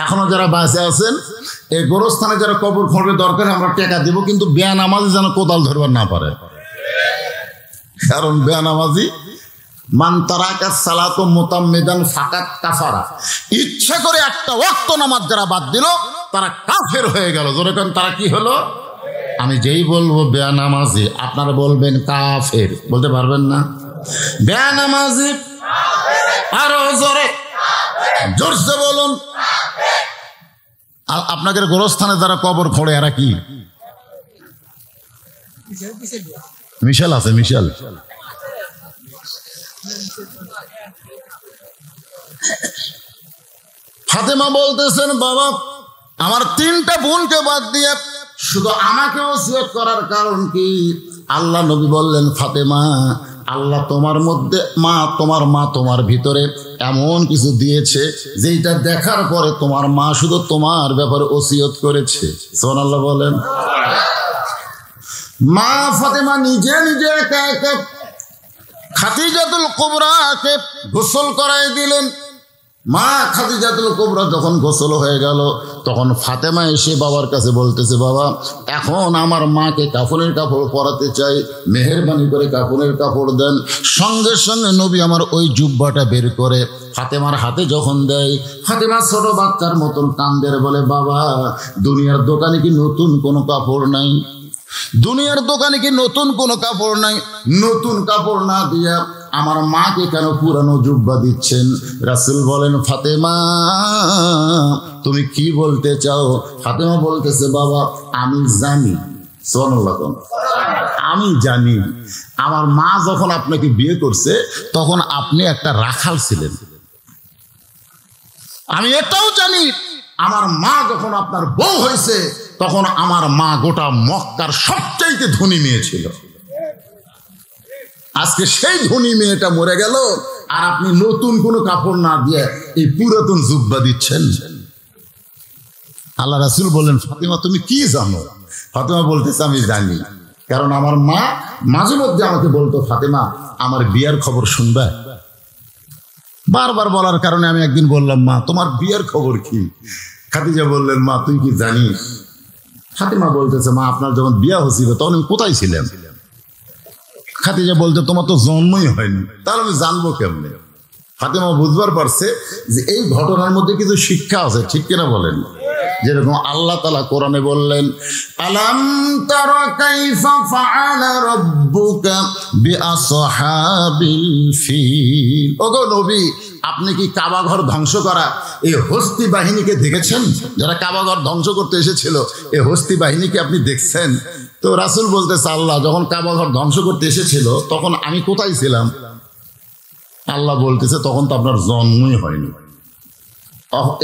A: এখনো যারা বাঁচে আছেন, এই গোরস্থানে যারা কবর খোঁড়বে দরকার আমরা টাকা দিব, কিন্তু বেয়ানামাজি যেন কোদাল ধরবার না পারে। কারণ বেয়ানামাজি মান তারাকা সালাতু মুতাম্মিদান ফাকাত কাফারা, ইচ্ছা করে একটা ওয়াক্ত নামাজ যারা বাদ দিল তারা কাফের হয়ে গেল। যেরকম তারা কি হলো? আমি যেই বলবো বেয়ানামাজি, আপনারা বলবেন কাফের, বলতে পারবেন না? বেয়ানামাজি আরো জোরে, জোরসে বলুন। আপনাদের গোরস্থানে যারা কবর খোঁড়ে এরা কি? মিশাল আছে, মিশাল। ফাতেমা বলতেছেন বাবা আমার 3টা বোনকে বাদ দিয়ে শুধু আমাকে ওসিয়ত করার কারণ কি? আল্লাহ নবী বললেন ফাতেমা আল্লাহ তোমার মধ্যে তোমার মা তোমার ভিতরে এমন কিছু দিয়েছে যেটা দেখার পরে তোমার মা শুধু তোমার ব্যাপারে ওসিয়ত করেছে। সুবহানাল্লাহ বলেন। মা ফাতেমা নিজে নিজে একা একা খাদিজাতুল কুবরাকে গোসল করাই দিলেন। মা খাদিজাতুল কুবরা যখন গোসল হয়ে গেল, তখন ফাতেমা এসে বাবার কাছে বলতেছে বাবা এখন আমার মাকে কাফনের কাপড় পরাতে চাই, মেহেরবানি করে কাফনের কাপড় দেন। সঙ্গে সঙ্গে নবী আমার ওই জুব্বাটা বের করে ফাতেমার হাতে যখন দেয়, ফাতেমা ছোট বাচ্চার মতন কান্দের, বলে বাবা দুনিয়ার দোকানে কি নতুন কোনো কাপড় নাই? দুনিয়ার দোকানে কি নতুন কোনো কাপড় নাই? নতুন কাপড় না দিয়া আমার মাকে কেন পুরানো জুব্বা দিচ্ছেন? রাসূল বলেন ফাতেমা তুমি কি বলতে চাও? ফাতেমা বলতেছে বাবা আমি জানি, সুবহানাল্লাহ, আমি জানি আমার মা যখন আপনাকে বিয়ে করছে তখন আপনি একটা রাখাল ছিলেন। আমি এটাও জানি আমার মা যখন আপনার বউ হয়েছে তখন আমার মা গোটা মক্কার সবচাইতে ধনী মেয়ে ছিল। আজকে সেই ধনী মেয়েটা মরে গেল আর আপনি নতুন কোনো কাপড় না দিয়ে এই পুরাতন জুব্বা দিচ্ছেন। আল্লাহ রাসূল বললেন ফাতেমা তুমি কি জানো? ফাতেমা বলতেছে আমি জানি, কারণ আমার মা মাঝে মধ্যে আমাকে বলতো ফাতেমা আমার বিয়ার খবর শুনবে। বারবার বলার কারণে আমি একদিন বললাম মা তোমার বিয়ার খবর কি? খাদিজা বললেন মা তুই কি জানিস? ফাতেমা বলতেছে মা আপনার যখন বিয়া হয়েছিল তখন আমি কোথায় ছিলাম? খাদিজা বলতে তোমার তো জন্মই হয়নি, তাহলে আমি জানবো কেমনে? ফাতেমা বুঝবার পারছে যে এই ঘটনার মধ্যে কিছু শিক্ষা আছে, ঠিক কিনা বলেন? যেরকম আল্লাহ তাআলা কোরআনে বললেন আলাম তারা কাইফা ফাআলা রাব্বুকা বিআসহাবিল ফিল। ওগো নবী আপনি কি কাবা ঘর ধ্বংস করা এই হস্তি বাহিনীকে দেখেছেন? যারা কাবা ঘর ধ্বংস করতে এসেছিল এই হস্তি বাহিনীকে আপনি দেখছেন? তো রাসূল বলতেছে আল্লাহ যখন কাবা ঘর ধ্বংস করতে এসেছিল তখন আমি কোথায় ছিলাম? আল্লাহ বলতেছে তখন তো আপনার জন্মই হয়নি।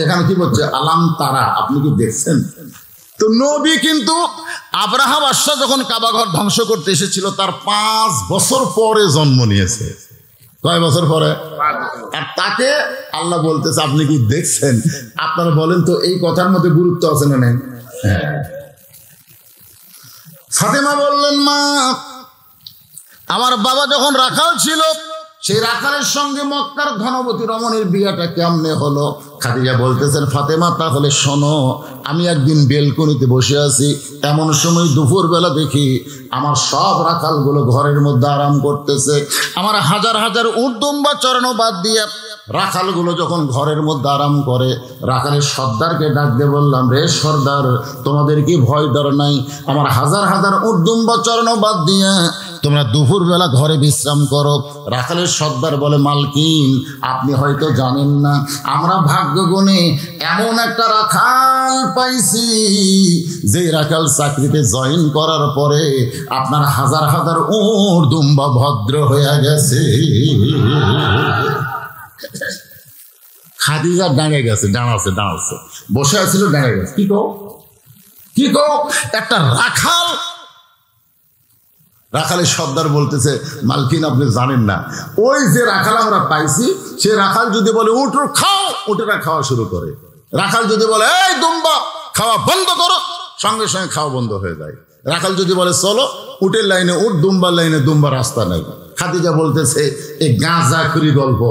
A: এখানে কি বলছে আলাম তারা আপনি কি দেখছেন? তো নবী কিন্তু আব্রাহা বাদশাহ যখন কাবা ঘর ধ্বংস করতে এসেছিল তার 5 বছর পরে জন্ম নিয়েছে। কয় বছর পরে? আর তাকে আল্লাহ বলতেছে আপনি কি দেখছেন? আপনারা বলেন তো এই কথার মধ্যে গুরুত্ব আছে না নেই? ফাতেমা বললেন মা আমার বাবা যখন রাখাল ছিল সেই রাখালের সঙ্গে মক্কার ধনবতী রমণীর বিয়েটা কেমনে হলো? খাদিজা বলতেছেন, ফাতেমা তাহলে শোনো, আমি একদিন বেলকনিতে বসে আছি, এমন সময় দুপুরবেলা দেখি আমার সব রাখালগুলো ঘরের মধ্যে আরাম করতেছে। আমার হাজার হাজার উট দুম্বা চড়ানো বাদ দিয়ে রাখালগুলো যখন ঘরের মধ্যে আরাম করে, রাখালের সর্দারকে ডাক দিয়ে বললাম, রে সর্দার, তোমাদের কি ভয় ডর নাই? আমার হাজার হাজার উট দুম্বা চড়ানো বাদ দিয়ে তোমরা দুপুরবেলা ঘরে বিশ্রাম করো। রাখালের সর্দার বলে, মালকিন, আপনি হয়তো জানেন না, আমরা ভাগ্যগুণে এমন একটা রাখাল পাইছি যে রাখাল চাকরিতে জয়েন করার পরে আপনার হাজার হাজার উট দুম্বা ভদ্র হয়ে গেছে। খাদিজা দাঁড়িয়ে গেছে, দাঁড়াচ্ছে বসে আছিল, দাঁড়িয়ে গেছে। কি কো একটা রাখালের সর্দার বলতেছে, মালকিন আপনি জানেন না, ওই যে রাখাল আমরা পাইছি, সে রাখাল যদি বলে উট খাও, উটেরা খাওয়া শুরু করে। রাখাল যদি বলে এই দুম্বা খাওয়া বন্ধ করো, সঙ্গে সঙ্গে খাওয়া বন্ধ হয়ে যায়। রাখাল যদি বলে চলো, উটের লাইনে উট, দুম্বার লাইনে দুম্বা, রাস্তা নেই। খাদিজা বলতেছে, এই গাঁজাখুরি গল্প।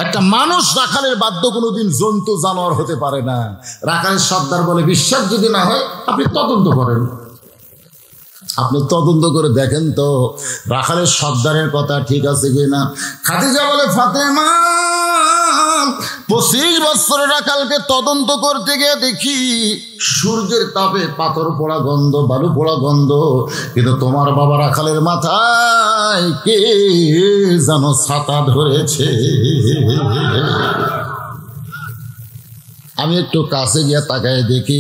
A: একটা মানুষ রাখালের বাধ্য কোনোদিন জন্তু জানোয়ার হতে পারে না। রাখালের সর্দার বলে, বিশ্বাস যদি না হয় আপনি তদন্ত করেন, আপনি তদন্ত করে দেখেন তো রাখালের সর্দারের কথা ঠিক আছে কিনা। খাদিজা বলে, ফাতেমা, 25 বছরের রাখালকে তদন্ত করতে গিয়ে দেখি সূর্যের তাপে পাথর পোড়া গন্ধ, বালু পোড়া গন্ধ, কিন্তু তোমার বাবা রাখালের মাথায় কে যেন ছাতা ধরেছে। আমি একটু কাছে গিয়ে তাকায় দেখি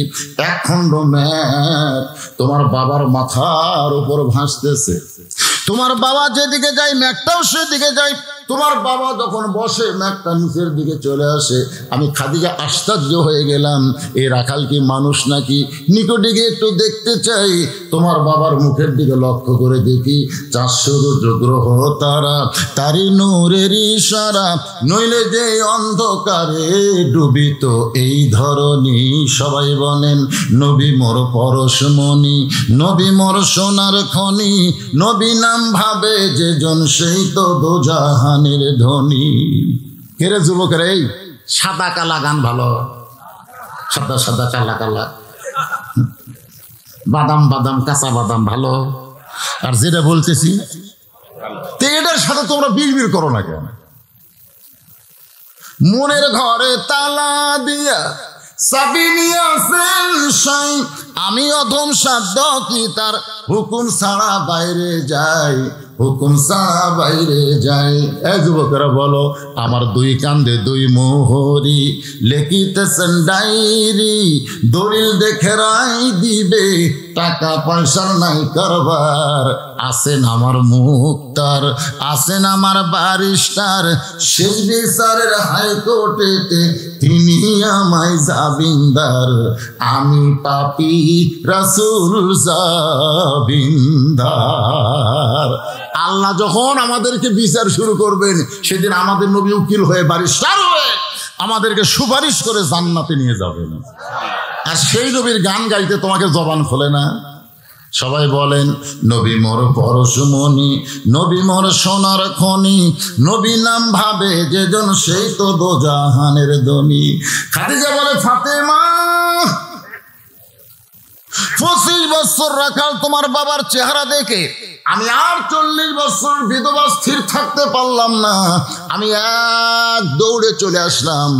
A: এক খণ্ড ম্যাপ তোমার বাবার মাথার উপর ভাসতেছে। তোমার বাবা যেদিকে যায় ম্যাকটাও সেদিকে যায়। তোমার বাবা যখন বসে ম্যাকটা নিচের দিকে চলে আসে। আমি খাদিজা আশ্চর্য হয়ে গেলাম, এই রাখাল কি মানুষ নাকি? নিকটে গিয়ে একটু দেখতে চাই। তোমার বাবার মুখের দিকে লক্ষ্য করে দেখি 400 গ্রহ তারা, তারি নূরের ইশারা, নইলে যে অন্ধকারে ডুবিত এই ধরনী। সবাই বলেন, নবী মোর পরশমণি, নবী মোর সোনার খনি, নবী নাম ভাবে যে জন সেই তো দোজাহানের ধনী। কেরে যুবকের, এই সাদা কালা গান ভালো, সাদা সাদা কালা কালা, বাদাম বাদাম কাঁচা বাদাম ভালো, আর যেটা বলতেছি এটার সাথে তোমরা বিড়বিড় করো না কেন? মনের ঘরে তালা দিয়া চাবি নিয়ে আসেন সাই, আমি অধম সাধ্য কি তার হুকুম ছাড়া বাইরে যাই, হুকুম ছাড়া বাইরে যাই। এ যুবকেরা বলো, আমার 2 কান্দে 2 মোহরি, লেখিতেছেন ডায়েরি, দলিল দেখে রায় দিবে, টাকা পয়সার নাই কারবার। আছেন আমার মুক্তার, আছেন আমার ব্যারিস্টার, শেষ বিচারের হাইকোর্টেতে তিনি আমায় জামিনদার, আমি পাপী রাসূল জামিনদার। আল্লাহ যখন আমাদেরকে বিচার শুরু করবেন, সেদিন আমাদের নবী উকিল হয়ে ব্যারিস্টার হয়ে আমাদেরকে সুপারিশ করে জান্নাতে নিয়ে যাবেন। আর সেই নবীর গান গাইতে তোমাকে জবান খোলে না। সবাই বলেন, নবী মোর পরশমণি, নবী মোর সোনার খনি, নবী নাম ভাবে যে জন সেই তো দোজাহানের ধনী। খাদিজা বলে, ফাতেমা, 25 বছর রাখাল তোমার বাবার চেহারা দেখে আমি আর 40 বছর বিধবা স্থির থাকতে পারলাম না। আমি এক দৌড়ে চলে আসলাম।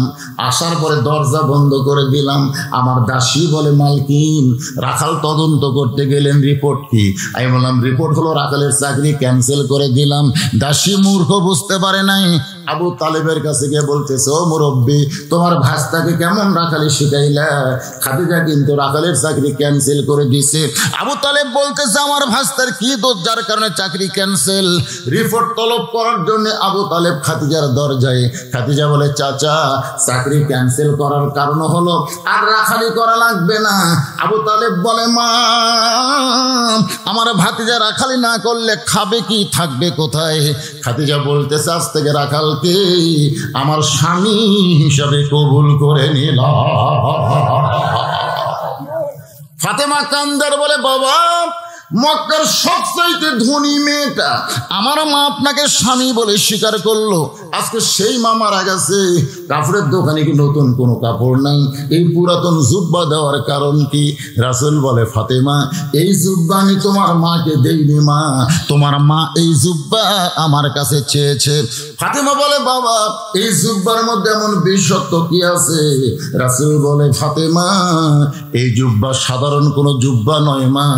A: আসার পরে দরজা বন্ধ করে দিলাম। আমার দাসী বলে, মালকিন, রাখাল তদন্ত করতে গেলেন, রিপোর্ট কি? আমি বললাম, রিপোর্ট হলো রাখালের চাকরি ক্যান্সেল করে দিলাম। দাসী মূর্খ, বুঝতে পারে নাই। আবু তালেবের কাছে গিয়ে বলতেছে, ও মুরব্বী, তোমার ভাস্তাকে কেমন রাখালি শিখাইলা? খাদিজা কিন্তু রাখালের চাকরি ক্যান্সেল করে দিছে। আবু তালেব বলতেছে, আমার ভাস্তার কি দোষ যার কারণে চাকরি ক্যান্সেল? রিপোর্ট তলব করার জন্য আবু তালেব খাদিজার দরজায়। খাদিজা বলে, চাচা, চাকরি ক্যান্সেল করার কারণ হলো আর রাখালি করা লাগবে না। আবু তালেব বলে, মা, আমার ভাতিজা রাখালি না করলে খাবে কি, থাকবে কোথায়? খাদিজা বলতেছে, আজ থেকে রাখালকে আমার স্বামী হিসাবে কবুল করে নিলাম। ফাতেমা কান্দার বলে, বাবা, মক্কার সবচাইতে ধনী মেয়েটা, আমার মা আপনাকে স্বামী বলে স্বীকার করলো, আজকে সেই মা মারা গেছে। কাপড়ের দোকানে কি নতুন কোনো কাপড় নাই? এই পুরাতন জুব্বা দেওয়ার কারণ কি? রাসূল বলে, ফাতেমা, এই জুব্বা আমি তোমার মাকে দেইনি মা, তোমার মা এই জুব্বা আমার কাছে চেয়েছে। ফাতেমা বলে, বাবা এই জুব্বার মধ্যে এমন বিশেষত্ব কি আছে? রাসূল বলে, ফাতেমা এই জুব্বা সাধারণ কোনো জুব্বা নয় মা,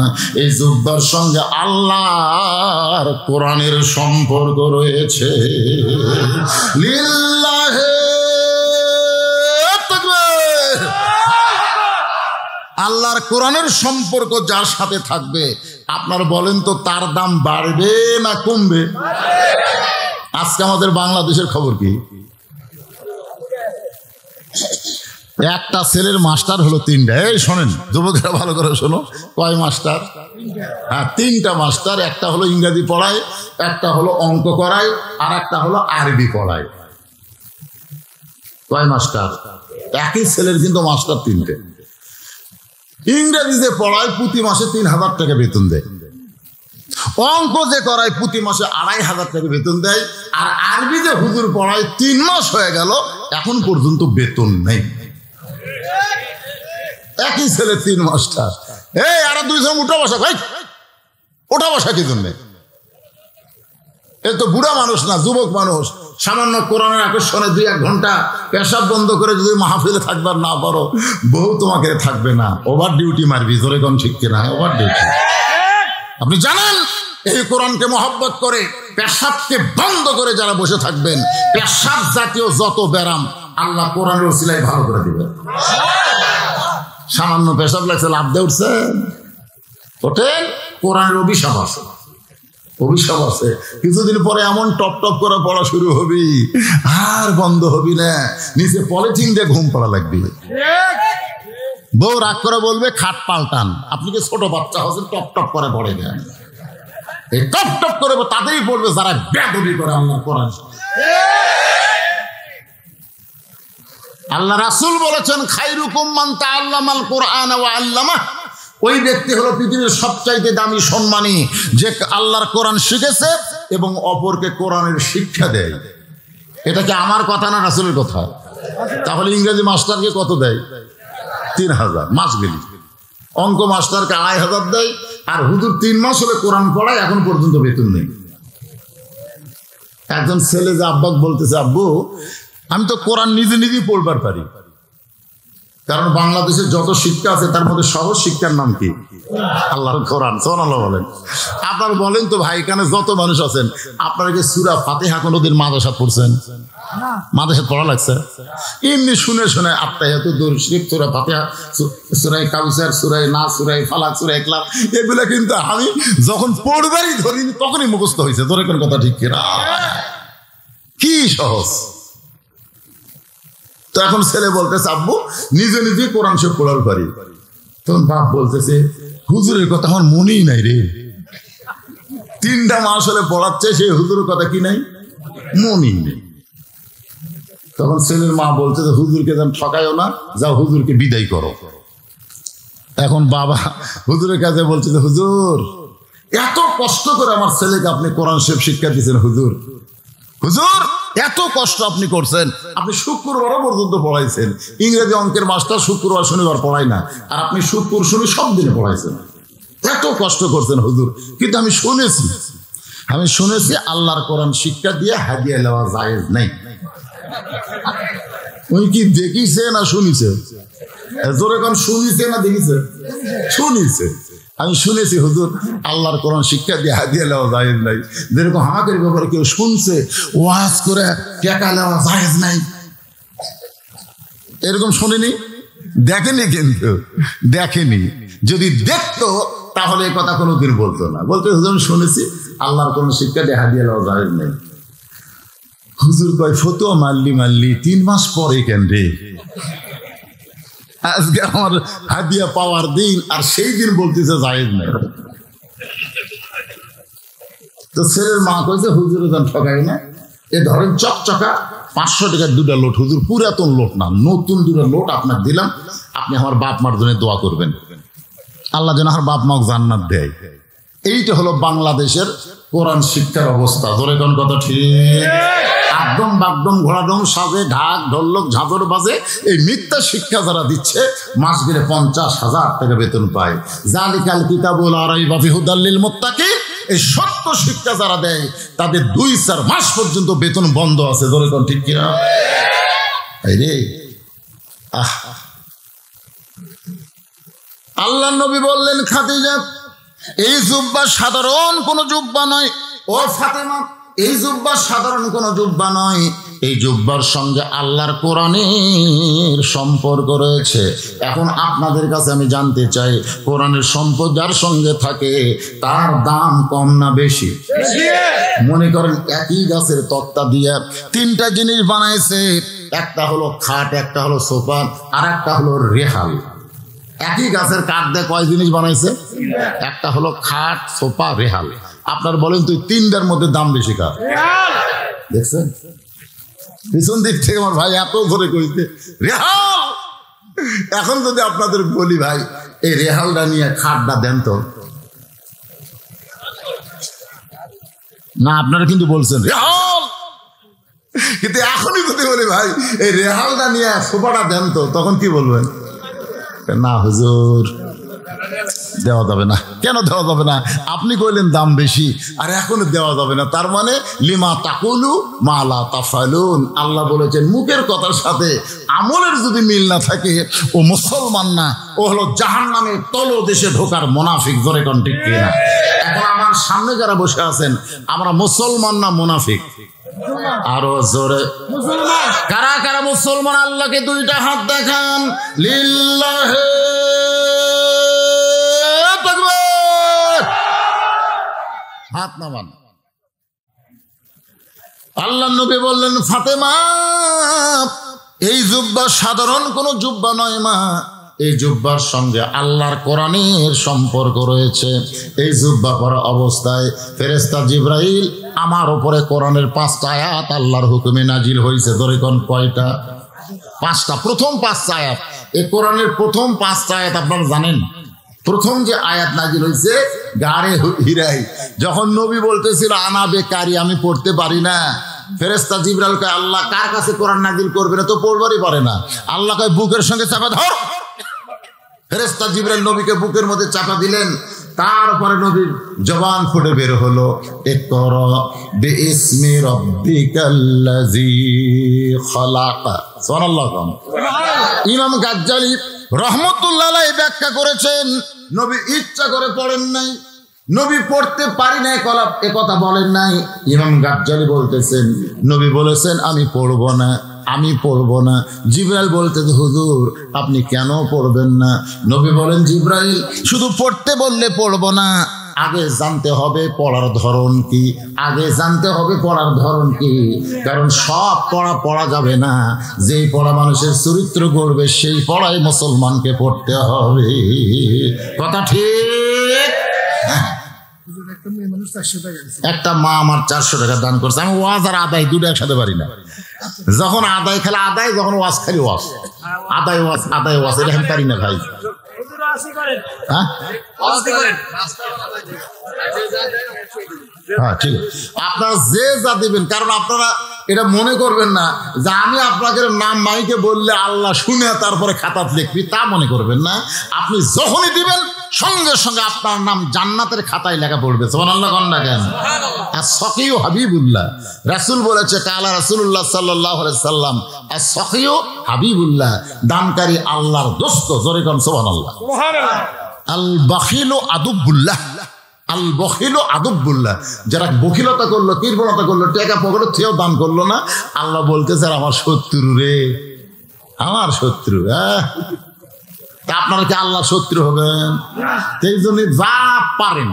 A: এই জুব্বার সঙ্গে আল্লাহর কোরআনের সম্পর্ক রয়েছে। লিল্লাহে তাকবীর। আল্লাহর কোরআনের সম্পর্ক যার সাথে থাকবে, আপনার বলেন তো তার দাম বাড়বে না কমবে? আজকে আমাদের বাংলাদেশের খবর কি? একটা ছেলের মাস্টার হলো তিনটা। এই শোনেন যুবকেরা, ভালো করে শোনো, কয় মাস্টার? হ্যাঁ, তিনটা মাস্টার। একটা হলো ইংরেজি পড়ায়, একটা হলো অঙ্ক করায়, আর একটা হলো আরবি পড়ায়। কয় মাস্টার? একই ছেলের কিন্তু মাস্টার তিনটে। ইংরেজি যে পড়ায় প্রতি মাসে ৩,০০০ টাকা বেতন দেয়, অঙ্ক যে করায় প্রতি মাসে ২,৫০০ টাকা বেতন দেয়, আর আরবি যে হুজুর পড়ায় ৩ মাস হয়ে গেল এখন পর্যন্ত বেতন নেই। একই ছেলে ৩ মাস্টার। এই আর দুইজন উঠা বসা, ভাই ওঠা বসা কি জন্যে? এ তো বুড়া মানুষ না, যুবক মানুষ। সামান্য কোরআনের আকর্ষণে ২-১ ঘন্টা পেশাব বন্ধ করে যদি মাহফিলে থাকবার না পারো, বউ তোমাকে থাকবে না, ওভার ডিউটি মারবি। জোরে কোন ঠিক কিনা? Over duty. আপনি জানেন এই কোরআনকে মহব্বত করে পেশাবকে বন্ধ করে যারা বসে থাকবেন, পেশাব জাতীয় যত ব্যারাম আল্লাহ কোরআনের ওসিলায় ভালো করে দিবেন। সামান্য পেশাব লাগছে, লাভ দিয়ে উঠছেন, ওঠেন, কোরআনের অভিশাপ আছে, অভিশাপ আছে। কিছুদিন পরে এমন টপ টপ করে পড়া শুরু হবি, আর বন্ধ হবি না, নিচে পলিথিন দিয়ে ঘুম পড়া লাগবে। বউ রাগ করে বলবে, খাট পাল্টান। আপনি কি ছোট বাচ্চা হচ্ছেন, টপ টপ করে পড়ে দেন। এই টপ টপ করে তাদেরই পড়বে যারা বেয়াদবি করে আল্লাহ কোরআন। আল্লাহ রাসূল বলেছেন, খায়রুকুম মান তাআল্লামাল কুরআন ওয়া আল্লামাহ। ওই ব্যক্তি হলো পৃথিবীর সবচাইতে দামি সম্মানী, যে আল্লাহর কোরআন শিখেছে এবং অপরকে কোরআনের শিক্ষা দেয়। এটা কি আমার কথা না রাসূলের কথা? তাহলে ইংরেজি মাস্টারকে কত দেয়? ৩,০০০ মাস গেলি। অঙ্ক মাস্টারকে ২,৫০০ দেয়, আর হুজুর ৩ মাস হলে কোরআন পড়ায়, এখন পর্যন্ত বেতন নেই। একজন ছেলে যে আব্বাক বলতেছে, আব্বু আমি তো কোরআন নিজে নিজেই পড়বার পারি, কারণ বাংলাদেশের যত শিক্ষা আছে তার মধ্যে সহজ শিক্ষার নাম কি? আল্লাহর কোরআন। সুবহানাল্লাহ বলেন। আপনার বলেন তো ভাই, এখানে যত মানুষ আছেন, আপনারা কি সূরা ফাতিহা কোনোদিন মাদ্রাসা পড়ছেন? মাদ্রাসা পড়া লাগছে? এমনি শুনে শুনে আত্তাহিয়াতু দুরূদ শরীফ, সূরা ফাতিহা, সূরা কাউসার, সূরা নাস, সূরা ফালাক, সূরা ইখলাস, এগুলা কিন্তু আমি যখন পড়বারই ধরিনি তখনই মুখস্থ হয়েছে। ধরে কোন কথা ঠিক কিনা? কি সহজ। তো এখন ছেলে বলতেছে, আব্বু নিজে নিজে কোরআন শরীফ পড়ার পারি। তখন বাপ বলতেছে, হুজুরের কথা আমার মনেই নাই রে। 3টা মাস হলে পড়াচ্ছে, সেই হুজুরের কথা কি নাই? মনেই নেই। তখন ছেলের মা বলতেছে, হুজুরকে যেন ঠকায়ও না, যাও হুজুরকে বিদায় করো। এখন বাবা হুজুরের কাছে বলছে, হুজুর এত কষ্ট করে আমার ছেলেকে আপনি কোরআন শরীফ শিক্ষা দিচ্ছেন, হুজুর হুজুর এত কষ্ট আপনি করছেন, আপনি শুক্রবারও পর্যন্ত পড়াইছেন। ইংরেজি অঙ্কের মাস্টার শুক্রবার শনিবার পড়াই না, আর আপনি শুক্র শনি সব দিনে পড়াইছেন। এত কষ্ট করছেন হুজুর, কিন্তু আমি শুনেছি আল্লাহর কোরআন শিক্ষা দিয়ে হাদিয়া নেওয়া জায়েজ নাই। উনি কি দেখিছে না শুনিছে? জোরে কোন শুনিছে না দেখিছে? শুনিছে। আমি শুনেছি হুজুর আল্লাহর কোরআন শিক্ষা দিয়ে হাদিয়া নেওয়া জায়েজ নাই। যেরকম আমাদের ব্যাপারে কেউ শুনছে ওয়াজ করে টাকা নেওয়া জায়েজ নাই, এরকম শুনিনি, দেখেনি। কিন্তু দেখেনি, যদি দেখতো তাহলে এই কথা কোনোদিন বলতো না। বলতে হুজুর শুনেছি আল্লাহর কোরআন শিক্ষা দিয়ে হাদিয়া নেওয়া জায়েজ নাই। হুজুর কয়, ফতোয়া মারলি 3 মাস পরে কেন রে? আজকে আমার হাদিয়া পাওয়ার দিন, আর সেই দিন বলতেছে জায়েজ নাই। তো ছেলের মা কইছে, হুজুর যেন ঠকাই না, এ ধরেন চকচকা 500 টাকার 2টা লোট, হুজুর পুরাতন লোট না, নতুন 2টা লোট আপনার দিলাম, আপনি আমার বাপ মার জন্য দোয়া করবেন, আল্লাহ যেন আমার বাপ মাকে জান্নাত দেয়। এইটা হলো বাংলাদেশের কোরআন শিক্ষার অবস্থা। ধরে কোন কথা ঠিক? একদম বাগদম ঘোড়াদম সাজে ঢাক ঢোলক ঝাঁঝর বাজে এই মিথ্যা শিক্ষা যারা দিচ্ছে মাস গেলে 50,000 টাকা বেতন পায়। জালিকাল কিতাবুল লা রাইবা ফিহি হুদাল লিল মুত্তাকিন। এই সত্য শিক্ষা যারা দেয় তাদের 2-4 মাস পর্যন্ত বেতন বন্ধ আছে। ধরে কোন ঠিক কিনা? এই রে আল্লাহ নবী বললেন, খাদিজা এই জুব্বা সাধারণ কোন জুব্বা নয়। ও ফাতেমা এই জুব্বা সাধারণ কোন জুব্বা নয়, এই জুব্বার সঙ্গে আল্লাহর কোরআনের সম্পর্ক রয়েছে। এখন আপনাদের কাছে আমি জানতে চাই, কোরআনের সম্পর্ক যার সঙ্গে থাকে তার দাম কম না বেশি? মনে করেন একই গাছের তক্তা দিয়ে 3টা জিনিস বানাইছে, একটা হলো খাট, একটা হলো সোফা, আর একটা হলো রেহাল। একই গাছের কাঠ দিয়ে কয় জিনিস বানাইছে? একটা হলো খাট, সোফা, রেহাল। আপনার বলেন তুই 3টার মধ্যে দাম বেশি কার? দেখছেন পিছন দিক থেকে আমার ভাই এত ধরে কইতে রেহাল। এখন যদি আপনাদের বলি ভাই এই রেহালটা নিয়ে খাটটা দেন তো না, আপনারা কিন্তু বলছেন রেহাল, কিন্তু এখনই যদি বলি ভাই এই রেহালটা নিয়ে সোফাটা দেন তো, তখন কি বলবেন? না হুজুর দেওয়া যাবে না। কেন দেওয়া যাবে না? আপনি কইলেন দাম বেশি আর এখনো দেওয়া যাবে না। তার মানে লিমা তাকুলু মা লা তাফালুন। আল্লাহ বলেছেন মুখের কথার সাথে আমলের যদি মিল না থাকে ও মুসলমান না, ও হলো জাহান্নামের তলদেশে ঢোকার মুনাফিক। ধরে কোন ঠিক কিনা? এখন আমার সামনে যারা বসে আছেন আমরা মুসলমান না মুনাফিক? আরো জোরে কারা কারা মুসলমান? আল্লাহকে 2টা হাত দেখান। লিল্লাহি তাকবীর। হাত নামান। আল্লাহ নবী বললেন, ফাতেমা এই জুব্বা সাধারণ কোন জুব্বা নয় মা, এই জুব্বার সঙ্গে আল্লাহর কোরআনের সম্পর্ক রয়েছে। এই জুব্বা পরা অবস্থায় ফেরেশতা জিবরাইল আমার উপরে কোরআনের 5টা আয়াত আল্লাহর হুকুমে নাজিল হয়েছে। ধরে কোন কয়টা? 5টা। প্রথম 5টা আয়াত। এই কোরআনের প্রথম 5টা আয়াত আপনারা জানেন? প্রথম যে আয়াত নাজিল হয়েছে গারে হিরাই, যখন নবী বলতেছিল আনা বেকারি, আমি পড়তে পারি না। ফেরেশতা জিবরাইল কয় আল্লাহ কার কাছে কোরআন নাজিল করবে না? তো পড়বারই পারে না। আল্লাহ কয় বুকের সঙ্গে চাপা ধর। ফেরেশতা জিবরাইল নবীকে বুকের মধ্যে চাপা দিলেন। তারপরে নবীর জবান ফুটে বের হলো ইকরা বিইসমি রাব্বিকাল্লাযী খালাক। সুবহানাল্লাহ। ইমাম গাজ্জালী রাহমাতুল্লাহ আলাইহি ব্যাখ্যা করেছেন নবী ইচ্ছা করে পড়েন নাই, নবী পড়তে পারি নাই এ কথা বলেন নাই। ইমাম গাজ্জালী বলতেছেন নবী বলেছেন আমি পড়বো না, আমি পড়বো না। জিবরাইল বলতেন হুজুর আপনি কেন পড়বেন না? নবী বলেন জিবরাইল শুধু পড়তে বললে পড়বো না, আগে জানতে হবে পড়ার ধরন কি, আগে জানতে হবে পড়ার ধরন কি। কারণ সব পড়া পড়া যাবে না, যেই পড়া মানুষের চরিত্র গড়বে সেই পড়াই মুসলমানকে পড়তে হবে। কথা ঠিক? একটা মা আমার 400 টাকা দান করছে। আমি ওয়াজ আর আদায় 2টা একসাথে পারি না। যখন আদায় খেলে আদায়, যখন ওয়াজ খালি ওয়াজ। আদায় ওয়াজ আদায় ওয়াজ এটা আমি পারি না ভাই। হ্যাঁ ঠিক আছে, আপনারা যে যা দিবেন। কারণ আপনারা এটা মনে করবেন না যে আমি আপনাদের নাম মাইকে বললে আল্লাহ শুনে তারপরে খাতাত লিখবি, তা মনে করবেন না। আপনি যখনই দিবেন সঙ্গে সঙ্গে আপনার নাম জান্নাতের খাতায় লেখা পড়বে। সুবহানাল্লাহ কোন দেখেন। আর সকিউ হাবিবুল্লাহ, রাসূল বলেছে কালা রাসূলুল্লাহ সাল্লাল্লাহু আলাইহি সাল্লাম আর সকিউ হাবিবুল্লাহ, দানকারী আল্লাহর দোস্ত। জোরে কোন সুবহানাল্লাহ। আল বাখিলু আদুবুল্লাহ, আল বখিলু আদুবুল্লাহ। যারা বখিলতা করলো, কৃপণতা করলো, টাকা পকেটে থেকেও দান করলো না, আল্লাহ বলতেছে আমার শত্রু রে, আমার শত্রু। তা আপনারা কি আল্লাহ শত্রু হবেন? সেই জন্য যা পারেন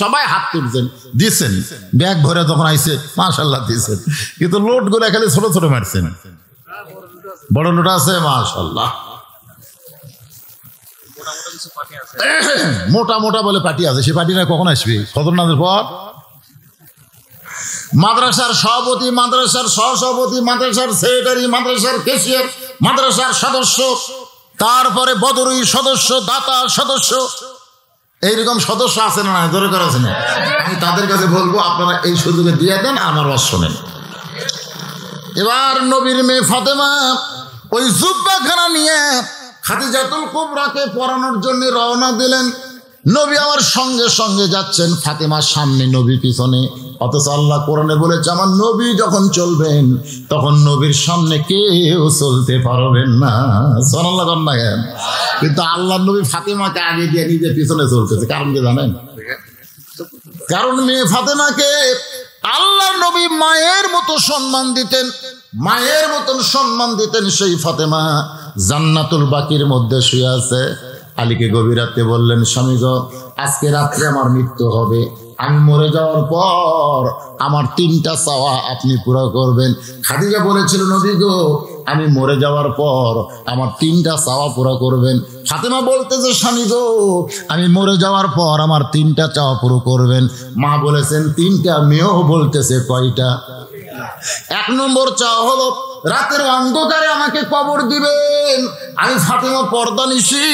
A: সবাই হাত তুলছেন, দিচ্ছেন। ব্যাগ ভরে যখন আইছে মাশাআল্লাহ দিচ্ছেন, কিন্তু লোড করে খালি ছোট ছোট মারছেন। বড় নোট আছে মাশাআল্লাহ, মোটা মোটা বলে পার্টি আছে। সে পার্টিটা কখন আসবে? ফজর নামাজের পর। মাদ্রাসার সভাপতি, মাদ্রাসার সহসভাপতি, মাদ্রাসার সেক্রেটারি, মাদ্রাসার ক্যাশিয়ার, মাদ্রাসার সদস্য, তারপরে বদরুই সদস্য, দাতা সদস্য, এইরকম সদস্য আছে না দরকার আছে না? আমি তাদের কাছে বলবো আপনারা এই সুযোগে দিয়ে দেন, আমার ওয়াজ শোনেন। এবার নবীর মেয়ে ফাতেমা ওই জুব্বাখানা নিয়ে খাদিজাতুল কুবরাকে পরানোর জন্য রওনা দিলেন। নবী আমার সঙ্গে সঙ্গে যাচ্ছেন, ফাতেমার সামনে, নবী পিছনে। অথচ আল্লাহ কোরআনে বলেছে আমার নবী যখন চলবেন তখন নবীর সামনে কেউ চলতে পারবেন না। সুবহানাল্লাহ না কেন? কিন্তু আল্লাহ নবী ফাতেমাকে আগে দিয়ে নিজে পিছনে চলতেছে। কারণ কি জানেন? কারণ মেয়ে ফাতেমাকে আল্লাহ নবী মায়ের মতো সম্মান দিতেন, মায়ের মতন সম্মান দিতেন। সেই ফাতেমা জান্নাতুল বাকির মধ্যে শুয়ে আছে। আলীকে গভীর রাতে বললেন, স্বামী গো, আজকে রাত্রে আমার মৃত্যু হবে, আমি মরে যাওয়ার পর আমার 3টা চাওয়া আপনি পুরো করবেন। খাদিজা বলেছিল, নবী গো, আমি মরে যাওয়ার পর আমার 3টা চাওয়া পুরো করবেন। ফাতেমা বলতেছে, স্বামী গো, আমি মরে যাওয়ার পর আমার 3টা চাওয়া পুরো করবেন। মা বলেছেন 3টা, মেয়েও বলতেছে কয়টা? 1 নম্বর চাওয়া হলো রাতের অন্ধকারে আমাকে কবর দিবেন। আমি ফাতেমা পর্দা নিশি,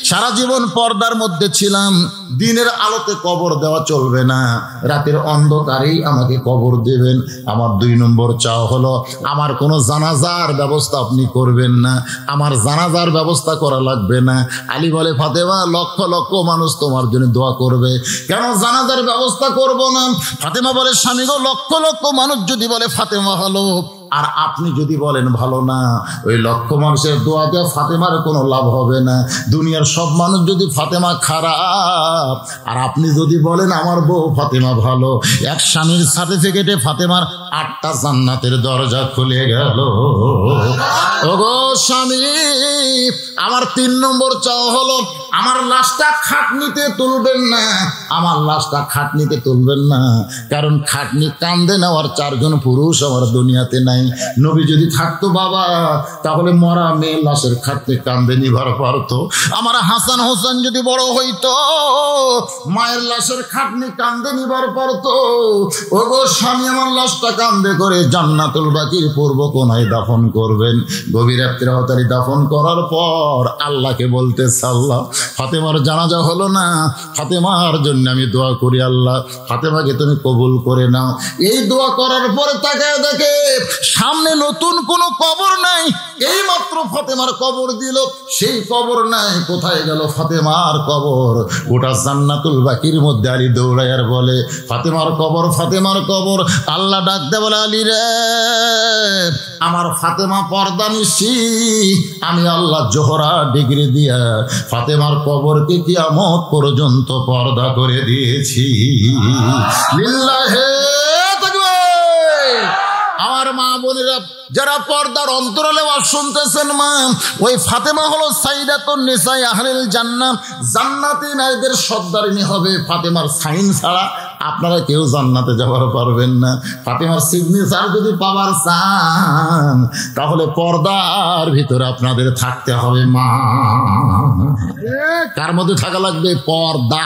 A: সারা জীবন পর্দার মধ্যে ছিলাম, দিনের আলোতে কবর দেওয়া চলবে না, রাতের অন্ধকারেই আমাকে কবর দেবেন। আমার 2 নম্বর চাওয়া হলো আমার কোনো জানাজার ব্যবস্থা আপনি করবেন না, আমার জানাজার ব্যবস্থা করা লাগবে না। আলী বলে, ফাতেমা, লক্ষ লক্ষ মানুষ তোমার জন্য দোয়া করবে, কেন জানাজার ব্যবস্থা করব না? ফাতেমা বলে, স্বামী গো, লক্ষ লক্ষ মানুষ যদি বলে ফাতেমা ভালো, আর আপনি যদি বলেন ভালো না, ওই লক্ষ মানুষের দোয়া দেওয়া ফাতেমার কোনো লাভ হবে না। দুনিয়ার সব মানুষ যদি ফাতেমা খারাপ, আর আপনি যদি বলেন আমার বউ ফাতেমা ভালো, এক স্বামীর সার্টিফিকেটে ফাতেমার 8টা জান্নাতের দরজা খুলে গেল। ওগো স্বামী, আমার 3 নম্বর চাওয়া হলো আমার লাশটা খাটনিতে তুলবেন না, আমার লাশটা খাটনিতে তুলবেন না, কারণ খাটনি কান্দে নেওয়ার 4 জন পুরুষ আমার দুনিয়াতে নাই। নবী যদি থাকতো বাবা, তাহলে মরা মেয়ে লাশের খাটনি কান্দে নিভার পারতো। আমার হাসান হোসেন যদি বড় হইতো, মায়ের লাশের খাটনি কান্দে নিভার পারতো। ওগো স্বামী, আমার লাশটা কান্দে করে জান্নাতুল বাকির পূর্ব কোনায় দাফন করবেন। গভীর রাত্রে হতারি দাফন করার পর আল্লাহকে বলতে, আল্লাহ, ফাতেমার জানাজা হলো না, ফাতেমার জন্য আমি দোয়া করি, আল্লাহ ফাতেমাকে তুমি কবুল করে নাও। এই দোয়া করার পরে তাকায় দেখে সামনে নতুন কোনো কবর নাই, এই মাত্র ফাতেমার কবর দিল, সেই কবর নাই। কোথায় গেল ফাতেমার কবর? গোটা জান্নাতুল বাকির মধ্যে আলী দৌড়ায় আর বলে, ফাতেমার কবর, ফাতেমার কবর। আল্লাহ ডাক দে বলে, আলী রে, আমার ফাতেমা পর্দা নিশি, আমি আল্লাহ জোহরা ডিগ্রি দিয়া ফাতেমার কবরকে কিয়ামত পর্যন্ত পর্দা করে দিয়েছি। লিল্লাহে তাকবীর। আমার মা বোনেরা যারা পর্দার অন্তরালে ওয়াজ শুনতেছেন, মা, ওই ফাতেমা হলো সাইয়্যিদাতুন নিসাই আহলিল জান্নাহ, জান্নাতি নারীদের সর্দারিনী হবে। ফাতেমার সাইন ছাড়া আপনারা কেউ জান্নাতে যাবার পারবেন না। ফাতেমার সিগনেচার যদি পাওয়ার চান, তাহলে পর্দার ভিতরে আপনাদের থাকতে হবে। মা, তার মধ্যে থাকা লাগবে পর্দা।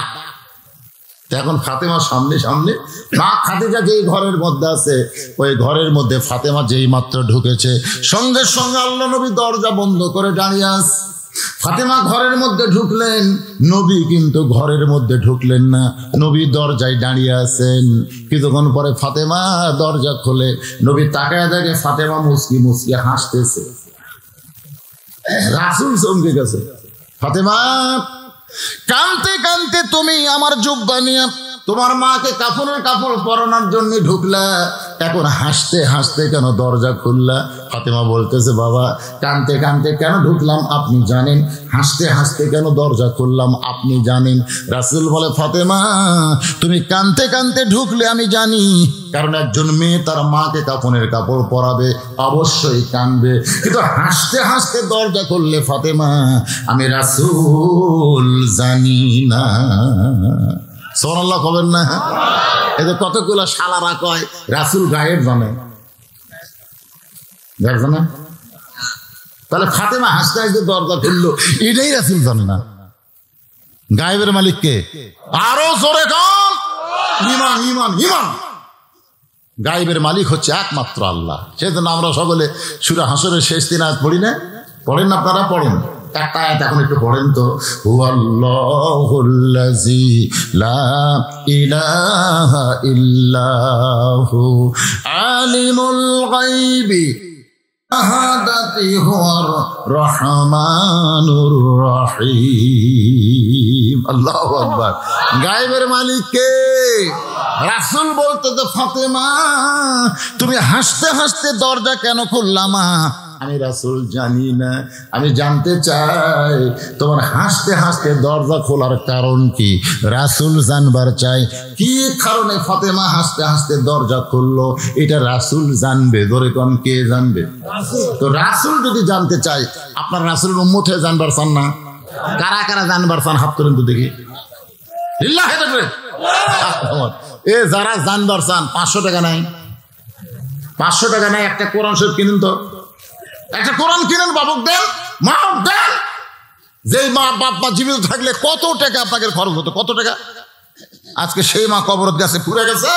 A: এখন ফাতেমার সামনে সামনে মা খাদিজা যেই ঘরের মধ্যে আছে, ওই ঘরের মধ্যে ফাতেমা যেই মাত্র ঢুকেছে, সঙ্গে সঙ্গে আল্লাহ নবী দরজা বন্ধ করে দাঁড়িয়ে আছে। ফাতেমা ঘরের মধ্যে ঢুকলেন, নবী কিন্তু ঘরের মধ্যে ঢুকলেন না, নবী দরজায় দাঁড়িয়ে আছেন। কিছুক্ষণ পরে ফাতেমা দরজা খোলে, নবী তাকায় দেখে ফাতেমা মুচকি মুচকি হাসতেছে। রাসূল চমকে গেছে, ফাতেমা, কানতে কানতে তুমি আমার জুব্বা নিয়ে তোমার মাকে কাফনের কাপড় পরানোর জন্য ঢুকলা, এখন হাসতে হাসতে কেন দরজা খুললা? ফাতেমা বলতেছে, বাবা, কানতে কানতে কেন ঢুকলাম আপনি জানেন, হাসতে হাসতে কেন দরজা খুললাম আপনি জানেন। রাসূল বলে, ফাতেমা, তুমি কানতে কানতে ঢুকলে আমি জানি, কারণ একজন মেয়ে তার মাকে কাফনের কাপড় পরাবে, অবশ্যই কানবে, কিন্তু হাসতে হাসতে দরজা খুললে ফাতেমা, আমি রাসূল জানি না। সুবহানাল্লাহ কবেন না? এদের কতগুলো শালারা কয় রাসূল গায়েব জানে, জানে। তাহলে ফাতেমা হাসতে হাসতে দরজা খুললো, এটাই রাসূল জানে না। গায়েবের মালিক কে? আরো জোরে কান, ঈমান ঈমান ঈমান। গায়েবের মালিক হচ্ছে একমাত্র আল্লাহ। সেজন্য আমরা সকলে সূরা হাসরের শেষ 3 আয়াত পড়ি না? পড়েন না আপনারা? পড়েন। একটা আয়াত এখন একটু পড়েন তো, হুয়াল্লাহুল্লাযী লা ইলাহা ইল্লাহু আলিমুল গায়বি শাহাদাতি হুয়ার রহমানুর রহিম। আল্লাহু আকবার। গায়েবের মালিক কে? রাসূল বলতে তো ফাতেমা তুমি হাসতে হাসতে দরজা কেন খুললামা? আমি রাসূল জানি না, আমি জানতে চাই তোমার হাসতে হাসতে দরজা খোলার কারণ কি। রাসূল জানবার চাই কি কারণে ফাতেমা হাসতে হাসতে দরজা খুললো, এটা রাসূল জানবে। ধরে কোন কে জানবে? তো রাসূল যদি জানতে চাই, আপনার রাসূলের উম্মত হয়ে জানবার চান না? কারা কারা জানবার চান হাত করেন তো দেখি। লিল্লাহি তাকবীর। এ যারা জানবার চান 500 টাকা নাই, 500 টাকা নাই, একটা কোরআন শরীফ কিনেন তো, একটা কোরআন কিনেন, বাবুক দেন, মা দেন। যেই মা বাপ মা জীবিত থাকলে কত টাকা আপনাকে খরচ হতো, কত টাকা। আজকে সেই মা কবরত গেছে, পুড়ে গেছে,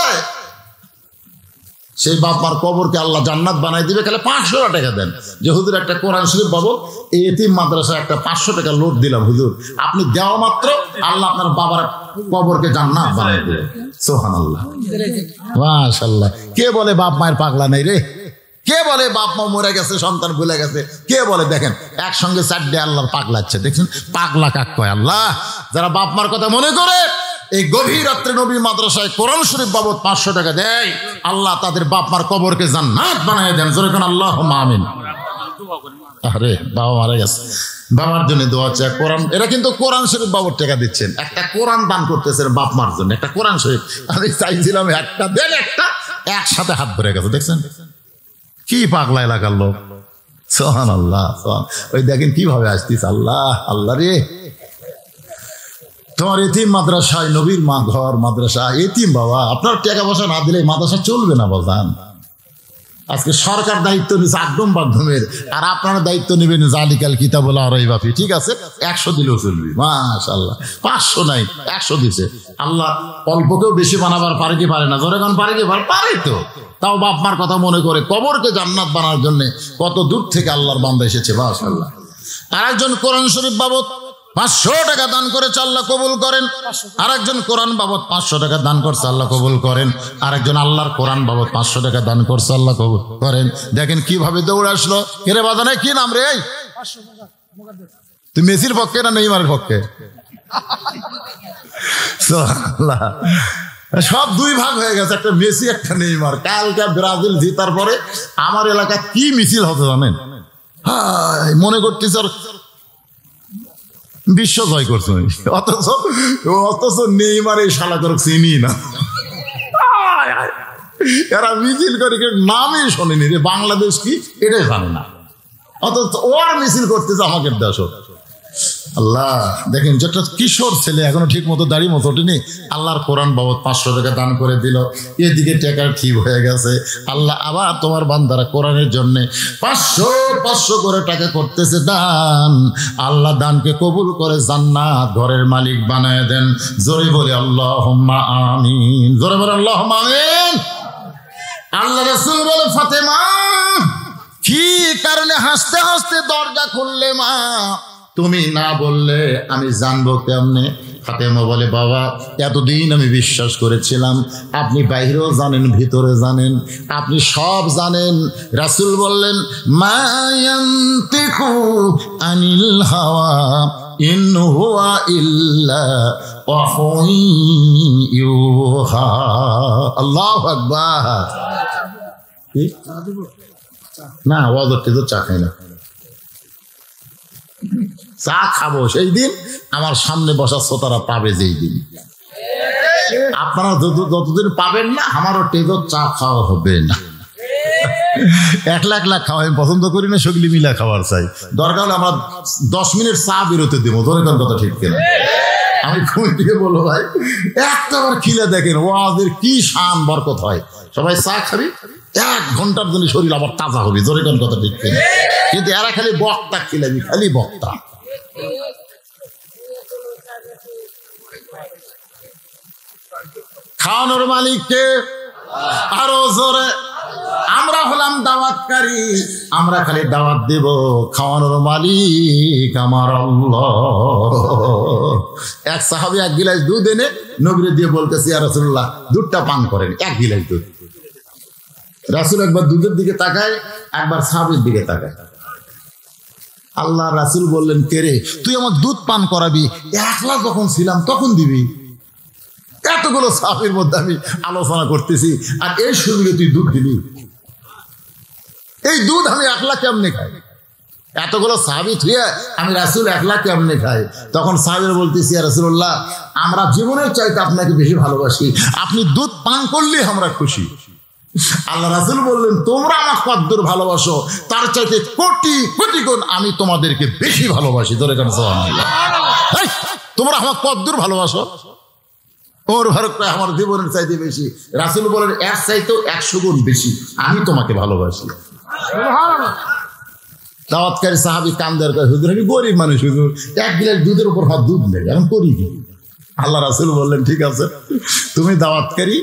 A: সেই বাপ মার কবরকে আল্লাহ জান্নাত বানাই দিবে। তাহলে 500 টাকা দেন যে হুজুর একটা কোরআন শরীফ বাবু এই এতিম মাদ্রাসায় একটা 500 টাকা লোড দিলাম হুজুর, আপনি দেওয়া মাত্র আল্লাহ আপনার বাবার কবরকে জান্নাত বানাই দিবে। সুবহানাল্লাহ, মাশাআল্লাহ। কে বলে বাপ মায়ের পাগলা নেই রে? কে বলে বাপ মা মরে গেছে, সন্তান ভুলে গেছে? কে বলে? দেখেন একসঙ্গে 4 আল্লাহর পাগলাচ্ছে। দেখছেন পাগলা কাক কয়? আল্লাহ। যারা বাপ মার কথা মনে করে এই গভীর রাত্রে নবী মাদ্রাসায় কোরআন শরীফ বাবদ 500 টাকা দেয়, আল্লাহ তাদের বাপ মার কবরকে জান্নাত বানায় দেন। জোরে কোন আল্লাহুম্মা আমিন। আরে বাবা মারা গেছে, বাবার জন্য দোয়া চাই। কোরআন, এরা কিন্তু কোরআন শরীফ বাবদ টাকা দিচ্ছেন, একটা কোরআন দান করতেছেন বাপ মার জন্য, একটা কোরআন শরীফ। আমি চাইছিলাম একটা দেন, একটা একসাথে হাত ভরে গেছে। দেখছেন কি পাগলা এলাকার লোক। সুবহানাল্লাহ। ওই দেখেন কিভাবে আসতিস। আল্লাহ আল্লাহ রে, তোমার এতিম মাদ্রাসায়, নবীর মা ঘর মাদ্রাসা, এতিম বাবা, আপনার টাকা পয়সা না দিলে মাদ্রাসা চলবে না বাজান। আজকে সরকার দায়িত্ব নিচ্ছে আকদম বাগদমের, আর আপনারা দায়িত্ব নেবেন জালিকাল কিতাবুল আরাইবা ফি। ঠিক আছে, 100 দিলেও চলবে, মাশাআল্লাহ। 500 নাই, 100 দিছে আল্লাহ। অল্পকেও বেশি বানাবার পারে কি পারে না? জোরে কোন পারে কি পারে? তো তাও বাপ মার কথা মনে করে কবরকে জান্নাত বানার জন্য কত দূর থেকে আল্লাহর বান্দা এসেছে, মাশাআল্লাহ। আরেকজন কোরআন শরীফ বাবদ 500 টাকা দান করেছে, আল্লাহ কবুল করেন। আরেকজন কোরআন বাবদ 500 টাকা দান করছে, আল্লাহ কবুল করেন। আরেকজন আল্লাহর কোরআন বাবদ 500 টাকা দান করছে, আল্লাহ কবুল করেন। দেখেন কিভাবে দৌড়ে আসলো। কেরে বাজানে কি নাম রে? তুই মেসির পক্ষে না নেইমারের পক্ষে? সব 2 ভাগ হয়ে গেছে, একটা মেসি একটা নেইমার। কালকে ব্রাজিল জিতার পরে আমার এলাকা কি মিছিল হতে জানেন? মনে করতেছে বিশ্ব জয় করছে, অথচ নেইমার এই শালা করে চিনি না। এরা মিছিল করে নামই শোনেনি রে, বাংলাদেশ কি এটাই জানে না, অথচ ওর মিছিল করতেছে আমাকে দেশ। আল্লাহ দেখেন, যেটা কিশোর ছেলে এখনো ঠিক মতো দাড়ি মতো ওঠেনি, আল্লাহর কোরআন বাবদ 500 টাকা দান করে দিল। এদিকে টাকা ঠিক হয়ে গেছে। আল্লাহ আবার তোমার বান্দারা কোরআনের জন্য 500 করে টাকা করতেছে দান। আল্লাহ দানকে কবুল করে জান্নাত ঘরের মালিক বানায় দেন। জোরে বলে আল্লাহুম্মা আমিন। জোরে বলে আল্লাহুম্মা আমিন। আল্লাহ রাসূল বলে, ফাতেমা কি কারণে হাসতে হাসতে দরজা খুললে মা? তুমি না বললে আমি জানবো কেমনে? ফাতেমা বলে, বাবা এতদিন আমি বিশ্বাস করেছিলাম আপনি বাইরেও জানেন ভিতরে জানেন, আপনি সব জানেন। রাসূল বললেন, মা ইয়ানতিকু আনিল হাওয়া ইন হুয়া ইল্লা ওয়াহুন ইউহা। আল্লাহু আকবার। না ওয়াজতে তো চা খাই না, চা খাবো সেই দিন আমার সামনে বসা শ্রোতারা পাবে যেই দিন। আপনারা যতদিন পাবেন না আমারও টেজো চা খাওয়া হবে না। একলা একলা খাওয়া আমি পছন্দ করি না, সগলি মিলা খাওয়ার চাই। দরকার হলে আমরা 10 মিনিট চা বিরতি দিব। ধরে কোন কথা ঠিক কিনা? আমি ঘুম থেকে বলবো ভাই একটাবার খিলে দেখেন ওয়াজের কি শান বরকত হয়। সবাই চা খাবি, 1 ঘন্টার জন্য শরীর আবার তাজা হবে। ধরে কোন কথা ঠিক কিনা? কিন্তু এরা খালি বক্তা খিলাবি, খালি বক্তা। খাওয়ানোর মালিককে আরো জোরে। আমরা হলাম দাওয়াতকারী, আমরা খালি দাওয়াত দেব, খাওয়ানোর মালিক আমার আল্লাহ। এক সাহাবী এক গিলাস দুধ এনে নবীরে দিয়ে বলতেছে, ইয়া রাসূলুল্লাহ দুধটা পান করেন, এক গিলাস দুধ। রাসূল একবার দুধের দিকে তাকায়, একবার সাহাবীর দিকে তাকায়। আল্লাহ রাসূল বললেন, কে রে, তুই আমার দুধ পান করাবি? একলা যখন ছিলাম তখন দিবি। এতগুলো সাহাবীর মধ্যে আমি আলোচনা করতেছি, আর এই সুযোগে তুই দুধ দিবি? এই দুধ আমি একলা কেমনে খাই? এতগুলো সাহাবী থুয়ে আমি রাসূল একলা কেমনে খাই? তখন সাহাবীরা বলতেছি, ইয়া রাসূলুল্লাহ, আমরা জীবনের চাইতে আপনাকে বেশি ভালোবাসি, আপনি দুধ পান করলে আমরা খুশি। আল্লাহ রাসূল বললেন, তোমরা আমাকে কতদূর ভালোবাসো তার চাইতে কোটি কোটি গুণ আমি তোমাদেরকে বেশি ভালোবাসি। ধরে কেন সুবহানাল্লাহ। তোমরা আমাকে কতদূর ভালোবাসো? ওর ভারত আমার জীবনের চাইতে বেশি। রাসূল বলেন, এর চাইতেও 100 গুণ বেশি আমি তোমাকে ভালোবাসি। দাওয়াতকারী সাহাবী কান্দার কয়, হুজুর আমি গরিব মানুষ, হুজুর এক গিলাস দুধের উপর হাত দুধ নেই, এখন করি কি? আল্লাহ রাসূল বললেন, ঠিক আছে, তুমি দাওয়াতকারী,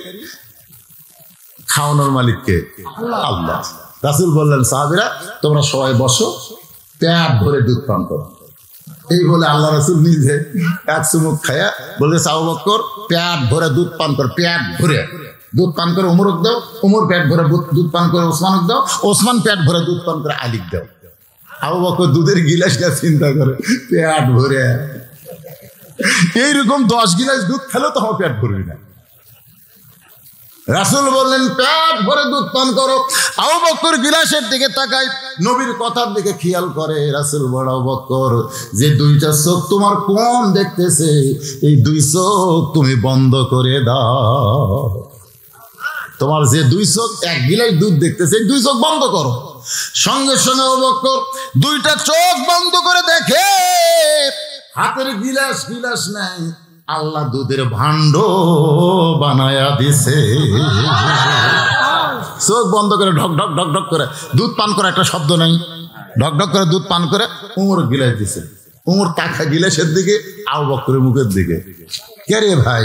A: খাওয়ানোর মালিককে আল্লাহ। রাসূল বললেন, সাহাবীরা তোমরা সবাই বসো, পেট ভরে দুধ পান করো। এই বলে আল্লাহ রাসূল নিজে এক চুমুক খায়া বলে, আবু বকর পেট ভরে দুধ পান কর, পেট ভরে দুধ পান করে উমরক দাও, উমর পেট ভরে দুধ পান করে ওসমানক দাও, ওসমান পেট ভরে দুধ পান করে আলীক দাও। আবু বকর দুধের গিলাসটা চিন্তা করে, পেট ভরে এইরকম 10 গিলাস দুধ খেলেও তো আমার পেট ভরবি না। রাসূল বললেন, পেট ভরে দুধ পান করো। আবু বকর গিলাসের দিকে তাকায়, নবীর কথার দিকে খেয়াল করে। রাসূল বলে, আবু বকর, যে দুইটা চোখ তোমার কোন দেখতেছে, এই দুই চোখ তুমি বন্ধ করে দাও। তোমার যে দুই চোখ এক গিলাস দুধ দেখতেছে, এই দুই চোখ বন্ধ করো। সঙ্গে সঙ্গে আবু বকর দুইটা চোখ বন্ধ করে দেখে, হাতের গিলাস গিলাস নাই, আল্লাহ দুধের ভাণ্ড বানায়া দিছে। চোখ বন্ধ করে ঢক ঢক ঢক ঢক করে দুধ পান করা একটা শব্দ নাই, ঢক ঢক করে দুধ পান করে উমর গিলাস দিছে। উমর তাকা গিলাসের দিকে, আবু বকরের মুখের দিকে। কে রে ভাই,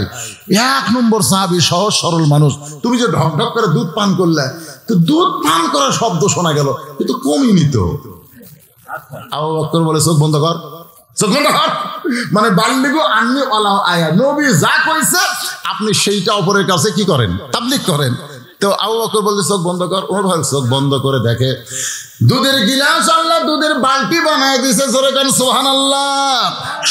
A: 1 নম্বর সাহাবী, সহজ সরল মানুষ, তুমি যে ঢক ঢক করে দুধ পান করলে, তো দুধ পান করার শব্দ শোনা গেল, কিন্তু কমিনি তো। আবু বকর বলে, চোখ বন্ধ কর, চোখ বন্ধ কর। মানে বাল্লিগো আন্নি ওয়ালা আয়া, নবী যা কইছে আপনি সেইটা অপরের কাছে কি করেন, তাবলীগ করেন। তো আবু বকর বলছে, চোখ বন্ধ কর। ওর ভাই চোখ বন্ধ করে দেখে দুধের গিলাস আল্লাহ দুধের বালতি বানায় দিছে। জোরে গান সুবহানাল্লাহ।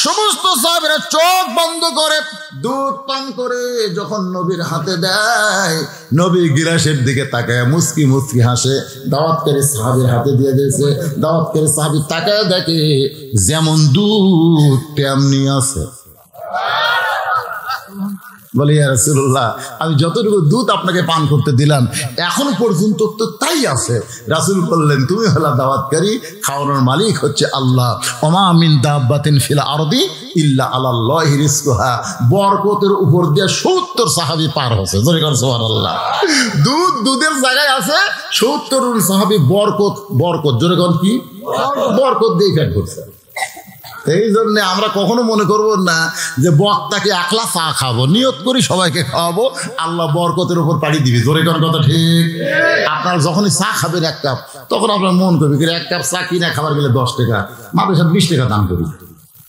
A: সমস্ত সাহাবীরা চোখ বন্ধ করে দুধ পান করে যখন নবীর হাতে দেয়, নবী গিলাসের দিকে তাকায় মুস্কি মুস্কি হাসে। দাওয়াতকারী সাহাবীর হাতে দিয়ে দিয়েছে। দাওয়াতকারী সাহাবী তাকায় দেখে যেমন দুধ তেমনি আছে। বলে, ইয়া রাসূলুল্লাহ, আমি যতটুকু দুধ আপনাকে পান করতে দিলাম এখন পর্যন্ত তো তাই আছে। রাসূল বললেন, তুমি হলা দাওয়াতকারী, খাওয়ানোর মালিক হচ্ছে আল্লাহ। ওমা মিন দাব্বাতিন ফিল আরদি ইল্লা আলাল্লাহি রিজকুহা। বরকতের উপর দিয়ে 70 সাহাবী পার হয়েছে। জোরে করে সুবহানাল্লাহ। দুধ দুধের জায়গায় আছে, 70 সাহাবী বরকত বরকত, জোরে করে কি বরকত দিয়ে পেট ভরছে। এই জন্য আমরা কখনো মনে করবো না যে বক্তাকে একলা চা খাবো, নিয়ত করি সবাইকে খাওয়াবো, আল্লাহ বরকতের উপর পাড়ি দিবি। জোরে কোন কথা ঠিক? আপনার যখনই চা খাবেন 1 কাপ, তখন আপনার মন করবে 1 কাপ চা কিনা খাবার গেলে 10 টাকা, মাদ্রাসায় 20 টাকা দাম করি।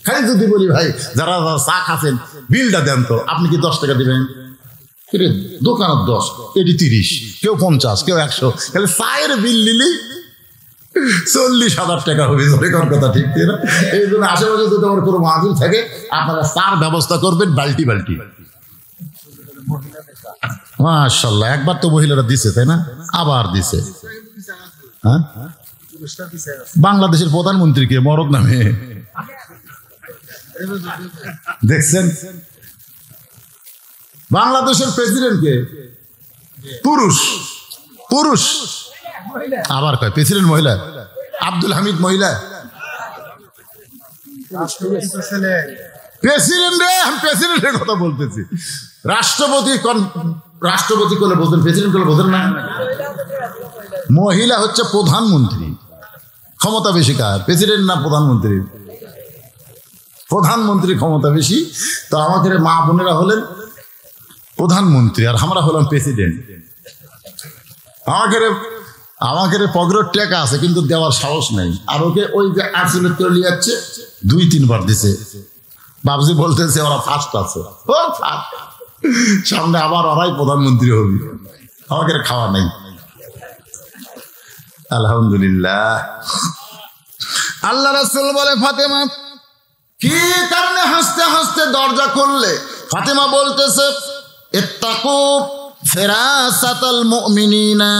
A: খালি যদি বলি, ভাই যারা চা খাচ্ছেন বিলটা দেন, তো আপনি কি 10 টাকা দেবেন? দোকানের 10, এটি 30, কেউ 50, কেউ 100, খালি চায়ের বিল নিলেই 40,000 টাকা হবে। কথা ঠিক না? এই জন্য আশেপাশে যদি আমার কোনো মাহফিল থাকে, আপনারা চার ব্যবস্থা করবেন বাল্টি বাল্টি। মাশাআল্লাহ, একবার তো মহিলারা দিছে, তাই না? আবার দিছে। হ্যাঁ, বাংলাদেশের প্রধানমন্ত্রীকে মরদ নামে দেখছেন? বাংলাদেশের প্রেসিডেন্টকে পুরুষ পুরুষ, আবার কয় প্রেসিডেন্ট মহিলা। আব্দুল হামিদ মহিলা প্রেসিডেন্ট রে, আমি প্রেসিডেন্টের কথা বলতেছি। রাষ্ট্রপতি রাষ্ট্রপতি করলে বোঝেন, প্রেসিডেন্ট করলে বোঝেন না। মহিলা হচ্ছে প্রধানমন্ত্রী। ক্ষমতা বেশি কার, প্রেসিডেন্ট না প্রধানমন্ত্রী? প্রধানমন্ত্রী ক্ষমতা বেশি। তো আমাদের মা বোনেরা হলেন প্রধানমন্ত্রী, আর আমরা হলাম প্রেসিডেন্ট। আমাদের আমাকে পগরের টেকা আছে কিন্তু দেওয়ার সাহস নেই। আর ওকে ওই যে আসলে তুলে যাচ্ছে 2-3 বার দিছে। বাবজি বলতেছে ওরা ফার্স্ট আছে, সামনে আবার ওরাই প্রধানমন্ত্রী হবে, আমাকে খাওয়া নেই। আলহামদুলিল্লাহ। আল্লাহ রাসূল বলে ফাতেমা কি কারণে হাসতে হাসতে দরজা খুললে? ফাতেমা বলতেছে ইত্তাকু ফিরাসাতাল মুমিনিনা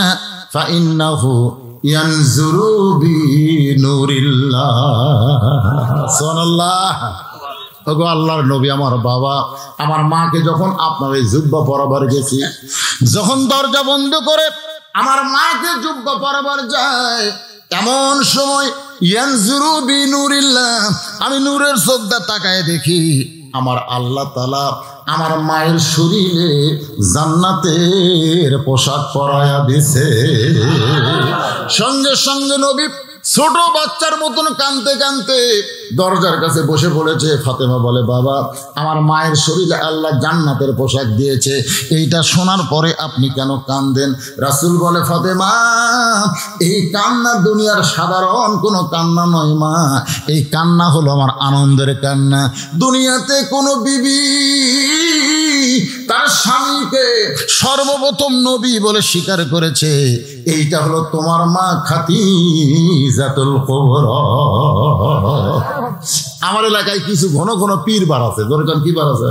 A: ফাইন্নাহু ইয়ানজুরু বিনুরিল্লাহ। সুবহানাল্লাহ। ওগো আল্লাহর নবী, আমার বাবা আমার মাকে যখন আপনার এই জুব্বা পরাবার গেছি, যখন দরজা বন্ধ করে আমার মাকে জুব্বা পরাবার যায়, এমন সময় ইয়ানজুরু বিনুরিল্লাহ, আমি নূরের চোখটা তাকায় দেখি আমার আল্লাহ তাআলা আমার মায়ের শরীরে জান্নাতের পোশাক পরায়া দিছে। সঙ্গে সঙ্গে নবী ছোট বাচ্চার মতন কাঁদতে কাঁদতে দরজার কাছে বসে পড়েছে। ফাতেমা বলে বাবা আমার মায়ের শরীরে আল্লাহ জান্নাতের পোশাক দিয়েছে, এইটা শোনার পরে আপনি কেন কাঁদেন? রাসূল বলে ফাতেমা এই কান্না দুনিয়ার সাধারণ কোনো কান্না নয় মা, এই কান্না হলো আমার আনন্দের কান্না। দুনিয়াতে কোনো বিবি তার স্বামীকে সর্বপ্রথম নবী বলে স্বীকার করেছে, এইটা হলো তোমার মা খাদিজাতুল কুবরা। আমার এলাকায় কিছু ঘন ঘন পীর বার আছে, দরকার কি বার আছে?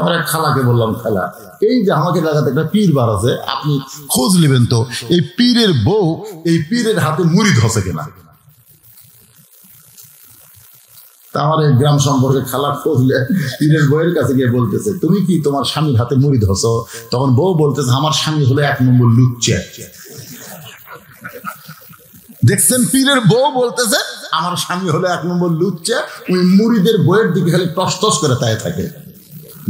A: আমার এক খালাকে বললাম খালা এই যে আমাকে এলাকাতে একটা পীর বার আছে, আপনি খোঁজ নেবেন তো এই পীরের বউ এই পীরের হাতে মুড়ি ধসে কিনা। আমার এই গ্রাম সম্পর্কে খালা খোঁজলে পীরের বউয়ের কাছে গিয়ে বলতেছে তুমি কি তোমার স্বামীর হাতে মুড়ি ধসো? তখন বউ বলতেছে আমার স্বামী হলো 1 নম্বর লুচ্চা। দেখছেন পীরের বউ বলতেছে আমার স্বামী হলো 1 নম্বর লুচ্চা, ওই মুড়িদের বউয়ের দিকে খালি টস টস করে তাই থাকে।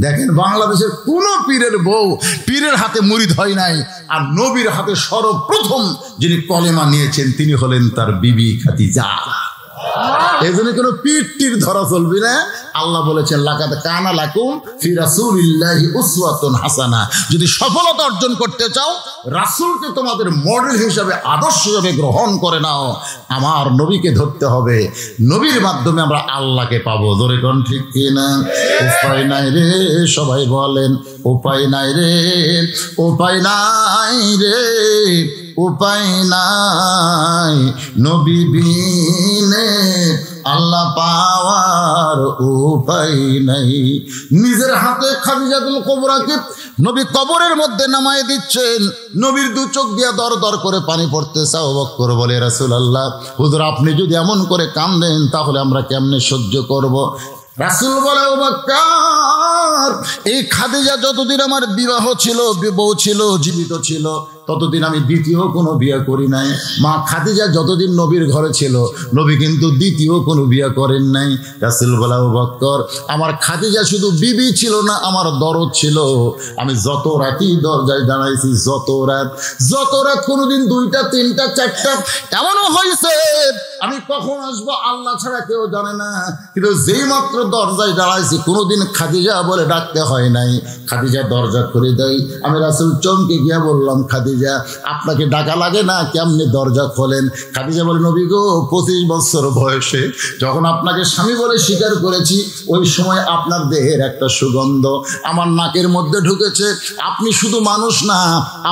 A: দেখেন বাংলাদেশের কোন পীরের বউ পীরের হাতে মুড়ি হয় নাই, আর নবীর হাতে সর্বপ্রথম যিনি কলেমা নিয়েছেন তিনি হলেন তার বিবি খাদিজা। এই জন্য কোনো পীর ধরা চলবে না। আল্লাহ বলেছেন লাকাদ কানা লাকুম ফি রাসূলিল্লাহি উসওয়াতুন হাসানা। যদি সফলতা অর্জন করতে চাও রাসূলকে তোমাদের মডেল হিসেবে আদর্শ হিসেবে গ্রহণ করে নাও। আমার নবীকে ধরতে হবে, নবীর মাধ্যমে আমরা আল্লাহকে পাবো। জোরে কোন ঠিক কিনা? উপায় নাই রে, সবাই বলেন উপায় নাই রে, উপায় নাই রে, উপায় নাই নবী বিনে আল্লাহ পাওয়ার উপায় নাই। নিজের হাতে খাদিজাতুল কুবরাকে নবী কবরের মধ্যে নামায় দিচ্ছেন, নবীর 2 চোখ দিয়া দর দর করে পানি পড়তেছে। আবু বকর বলে রাসূলুল্লাহ হুজুর আপনি যদি এমন করে কাঁদেন তাহলে আমরা কেমনে সহ্য করব? রাসূল বলে আবু বকর এই খাদিজা যতদিন আমার বিবাহ ছিল, বউ ছিল, জীবিত ছিল, ততদিন আমি দ্বিতীয় কোনো বিয়ে করি নাই। মা খাদিজা যতদিন নবীর ঘরে ছিল নবী কিন্তু দ্বিতীয় কোনো বিয়ে করেন নাই। রাসূল বলে আবু বকর আমার খাদিজা শুধু বিবি ছিল না, আমার দরদ ছিল। আমি যত রাতই দরজায় দাঁড়াইছি, যত রাত কোনোদিন 2টা 3টা 4টা এমনও হয়েছে আমি কখন আসবো আল্লাহ ছাড়া কেউ জানে না, কিন্তু যেই মাত্র দরজায় দাঁড়াইছি কোনোদিন খাদিজা বলে ডাকতে হয় নাই। খাদিজা দরজা খুলে দেয়, আমি রাসূল চমকে গিয়া বললাম খাদিজা আপনাকে ডাকা লাগে না, কেমনে দরজা খোলেন? খাদিজা বলে নবী গো 25 বছর বয়সে যখন আপনাকে স্বামী বলে স্বীকার করেছি ওই সময় আপনার দেহের একটা সুগন্ধ আমার নাকের মধ্যে ঢুকেছে। আপনি শুধু মানুষ না,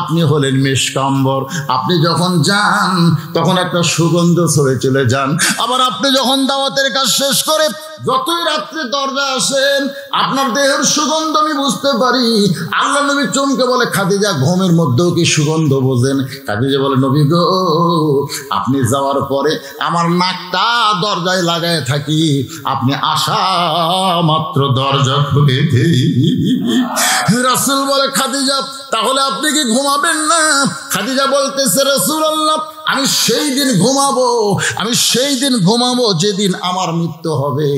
A: আপনি হলেন মিশকাম্বর। আপনি যখন যান তখন একটা সুগন্ধ ছড়ে চলে যান, আবার আপনি যখন দাওয়াতের কাজ শেষ করে যতই রাত্রে দরজা আসেন আপনার দেহের সুগন্ধ আমি বুঝতে পারি। আল্লাহ নবী চমকে বলে খাদিজা ঘুমের মধ্যেও কি সুগন্ধ বোঝেন? খাদিজা বলে নবী গো আপনি যাওয়ার পরে আমার নাকটা দরজায় লাগায় থাকি, আপনি আসা মাত্র দরজা খুলে দেই। রাসূল বলে খাদিজা তাহলে আপনি কি ঘুমাবেন না? খাদিজা বলতেছে রাসূলুল্লাহ আমি সেই দিন ঘুমাবো যেদিন আমার মৃত্যু হবে,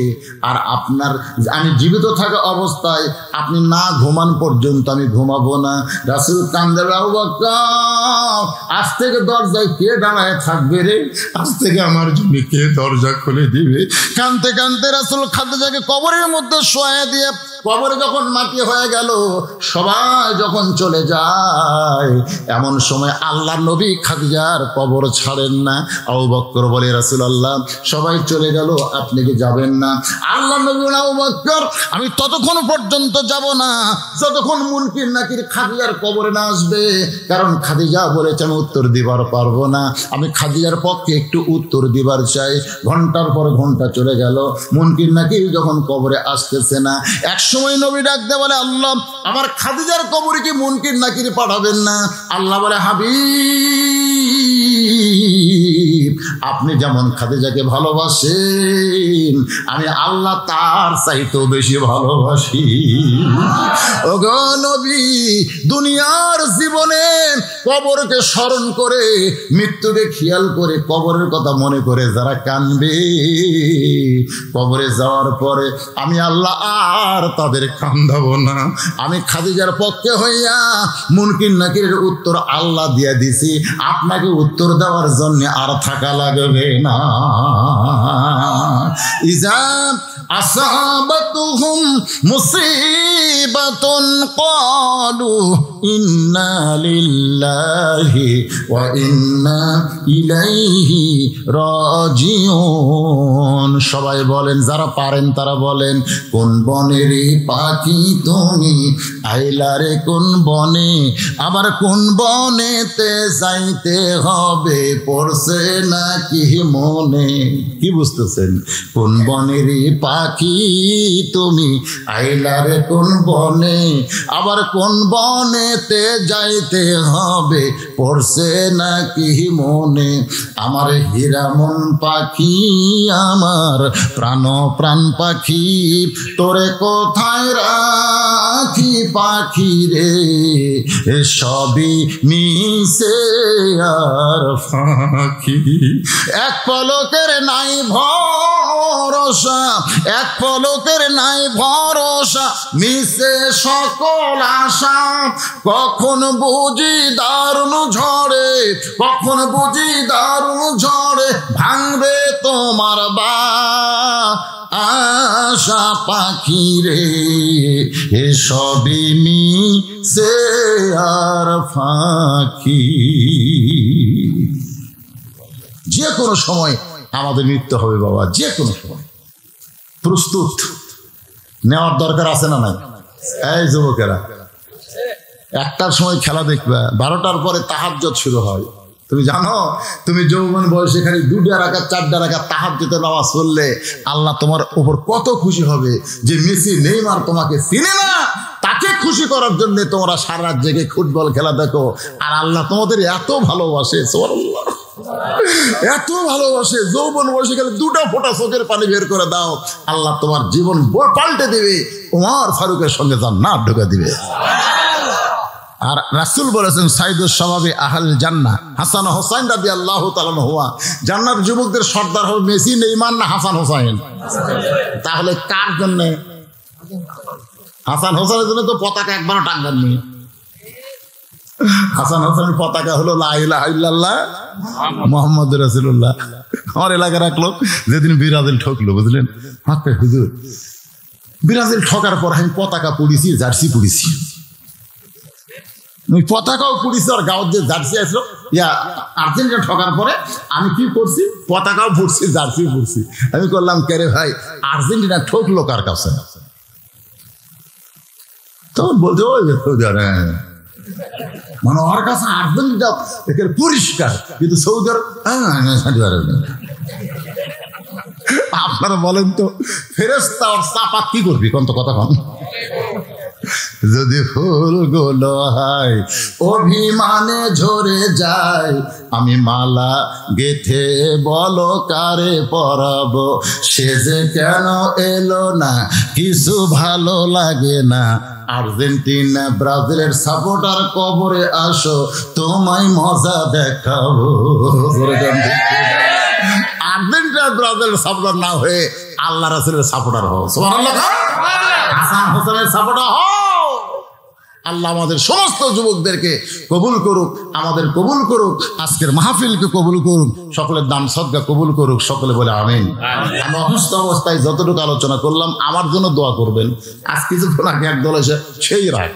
A: আর আপনার আমি জীবিত থাকা অবস্থায় আপনি না ঘুমান পর্যন্ত আমি ঘুমাবো না। রাসূল কান্দে আবু বকর আজ থেকে দরজায় কে দাঁড়ায় থাকবে রে? আজ থেকে আমার জন্য কে দরজা খুলে দিবে? কাঁদতে কাঁদতে রাসূল খাদিজাকে কবরের মধ্যে শোয়া দিয়ে কবরে যখন মাটি হয়ে গেল, সবাই যখন চলে যায়, এমন সময় আল্লাহ নবী খাদিজার কবর ছাড়েন না। আবু বকর বলে, রাসূলুল্লাহ সবাই চলে গেল, আপনি কি যাবেন না? আল্লাহ নবী বলেন, আবু বকর আমি ততক্ষণ পর্যন্ত যাব না যতক্ষণ মুনকির নাকির খাদিজার কবরে না আসবে। কারণ খাদিজা বলেছে আমি উত্তর দিবার পারবো না, আমি খাদিজার পক্ষে একটু উত্তর দিবার চাই। ঘন্টার পর ঘন্টা চলে গেল, মুনকির নাকির যখন কবরে আসতেছে না, এক সময় নবী ডাকতে বলে, আল্লাহ আমার খাদিজার কবরে কি মুনকির নাকির পাঠাবেন না? আল্লাহ বলে, হাবিব আপনি যেমন খাদিজাকে ভালোবাসেন, আমি আল্লাহ তার চাইতেও বেশি ভালোবাসি। ওগো নবী, দুনিয়ার জীবনে কবরকে স্মরণ করে, মৃত্যুকে খেয়াল করে, কবরের কথা মনে করে যারা কাঁদবে, কবরে যাওয়ার পরে আমি আল্লাহ আর তাদের কান্দাবো না। আমি খাদিজার পক্ষে হইয়া মুনকির নাকিরের উত্তর আল্লাহ দিয়ে দিছি, আপনাকে উত্তর দেওয়ার জন্য আর থাকা লাগবে না। ইজা আসাবাতুহুম মুসিবাতুন ক্বালু ইন্না লিল্লাহি ওয়া ইন্না ইলাইহি রাজিউন। সবাই বলেন, যারা পারেন তারা বলেন, কোন বনের পাখি তুমি আইলারে কোন বনে, আবার কোন বনেতে যাইতে হবে পড়ছে নাকি মনে। কি বুঝতেছেন? কোন বনের পাখি তুমি আইলারে কোন বনে, আবার কোন বনেতে যাইতে হবে পড়ছে নাকি মনে। আমার হীরামন পাখি, আমার প্রাণ প্রাণ পাখি, তোরে কোথায় রাখি পাখি রে, সবই মিশে আর ফাঁকি। এক পলকের নাই ভরসা, এক পলকের নাই ভরসা, মিশে সকল আশা। কখন বুঝি দারুণ ঝড়ে, কখন বুঝি দারুণ ঝড়ে, ভাঙবে তোমার আশা পাখি রে, সবই মিশে আর ফাঁকি। যে কোনো সময় আমাদের মৃত্যু হবে বাবা, যে কোনো সময়। প্রস্তুত নেওয়ার দরকার আছে না নাই? এই যুবকেরা, 1টার সময় খেলা দেখবা, 12টার পরে তাহাজ্জুদ শুরু হয়। তুমি জানো, তুমি যৌবন বয়সে খালি 2টা রাকাত 4টা রাকাত তাহাজ্জুদের নামাজ পড়লে আল্লাহ তোমার উপর কত খুশি হবে। যে মেসি নেইমার তোমাকে চিনে না, তাকে খুশি করার জন্য তোমরা সারা রাত জেগে ফুটবল খেলা দেখো, আর আল্লাহ তোমাদের এত ভালোবাসে, সুবহানাল্লাহ, এত ভালোবাসে। যৌবন বয়সে গেলে 2টা ফোঁটা চোখের পানি বের করে দাও, আল্লাহ তোমার জীবন পাল্টে দিবে, ওমর ফারুকের সঙ্গে জান্নাত ঢুকে দিবে। আর রাসূল বলেছেন, সাইদুস শাবাবি আহল জান্নাহ হাসান হোসাইন রাদিয়াল্লাহু তাআলা হুয়া। জান্নাত যুবকদের সর্দার হবে মেসি, নেইমার না হাসান হোসাইন? তাহলে কার জন্য? হাসান হোসেনের জন্য তো পতাকা একবারও টাঙ্গাননি। হাসান হোসেনের পতাকা হলো লা ইলাহা ইল্লাল্লাহ মুহাম্মাদুর রাসূলুল্লাহ। আমার এলাকার এক লোক যেদিন ব্রাজিল ঠকলো, বুঝলেন, হাতে হুজুর ব্রাজিল ঠকার পর আমি পতাকা পড়েছি, জার্সি পড়েছি, পতাকাও পড়েছি, আর গাঁৱত যে জার্সি আসলো ইয়া আর্জেন্টিনা ঠকার পরে আমি কি করছি, পতাকাও পড়ছি, জার্সিও পড়ছি। আমি করলাম, কে রে ভাই, আর্জেন্টিনা ঠকলো কার কাছে? তখন বলছে, ওই মানে ওর কাছে আর্জেন্টিনা পরিষ্কার, কিন্তু সৌদি আরব। আপনারা বলেন তো, ফেরেশতা আর চাপাত কি করবি? কোন তো কথা কন। যদি ফুলগুলো হয় অভিমানে ঝরে যায়, আমি মালা গেথে বলো কারে পরাবো, সে যে কেন এলো না কিছু ভালো লাগে না। আর্জেন্টিনা ব্রাজিলের সাপোর্টার কবরে আসো, তোমায় মজা দেখাবো। আর্জেন্টিনা ব্রাজিলের সাপোর্টার না হয়ে আল্লাহ রাসূলের সাপোর্টার হও, সুবহানাল্লাহ। হাসান হোসেনের সাপোর্টার হও, আল্লাহ আমাদের সমস্ত যুবকদেরকে কবুল করুক, আমাদের কবুল করুক, আজকের মাহফিলকে কবুল করুক, সকলের দান সদকা কবুল করুক, সকলে বলে আমিন। আমি অসুস্থ অবস্থায় যতটুকু আলোচনা করলাম আমার জন্য দোয়া করবেন। আজ কিছুক্ষণ আগে একদল এসে সেই রাগ,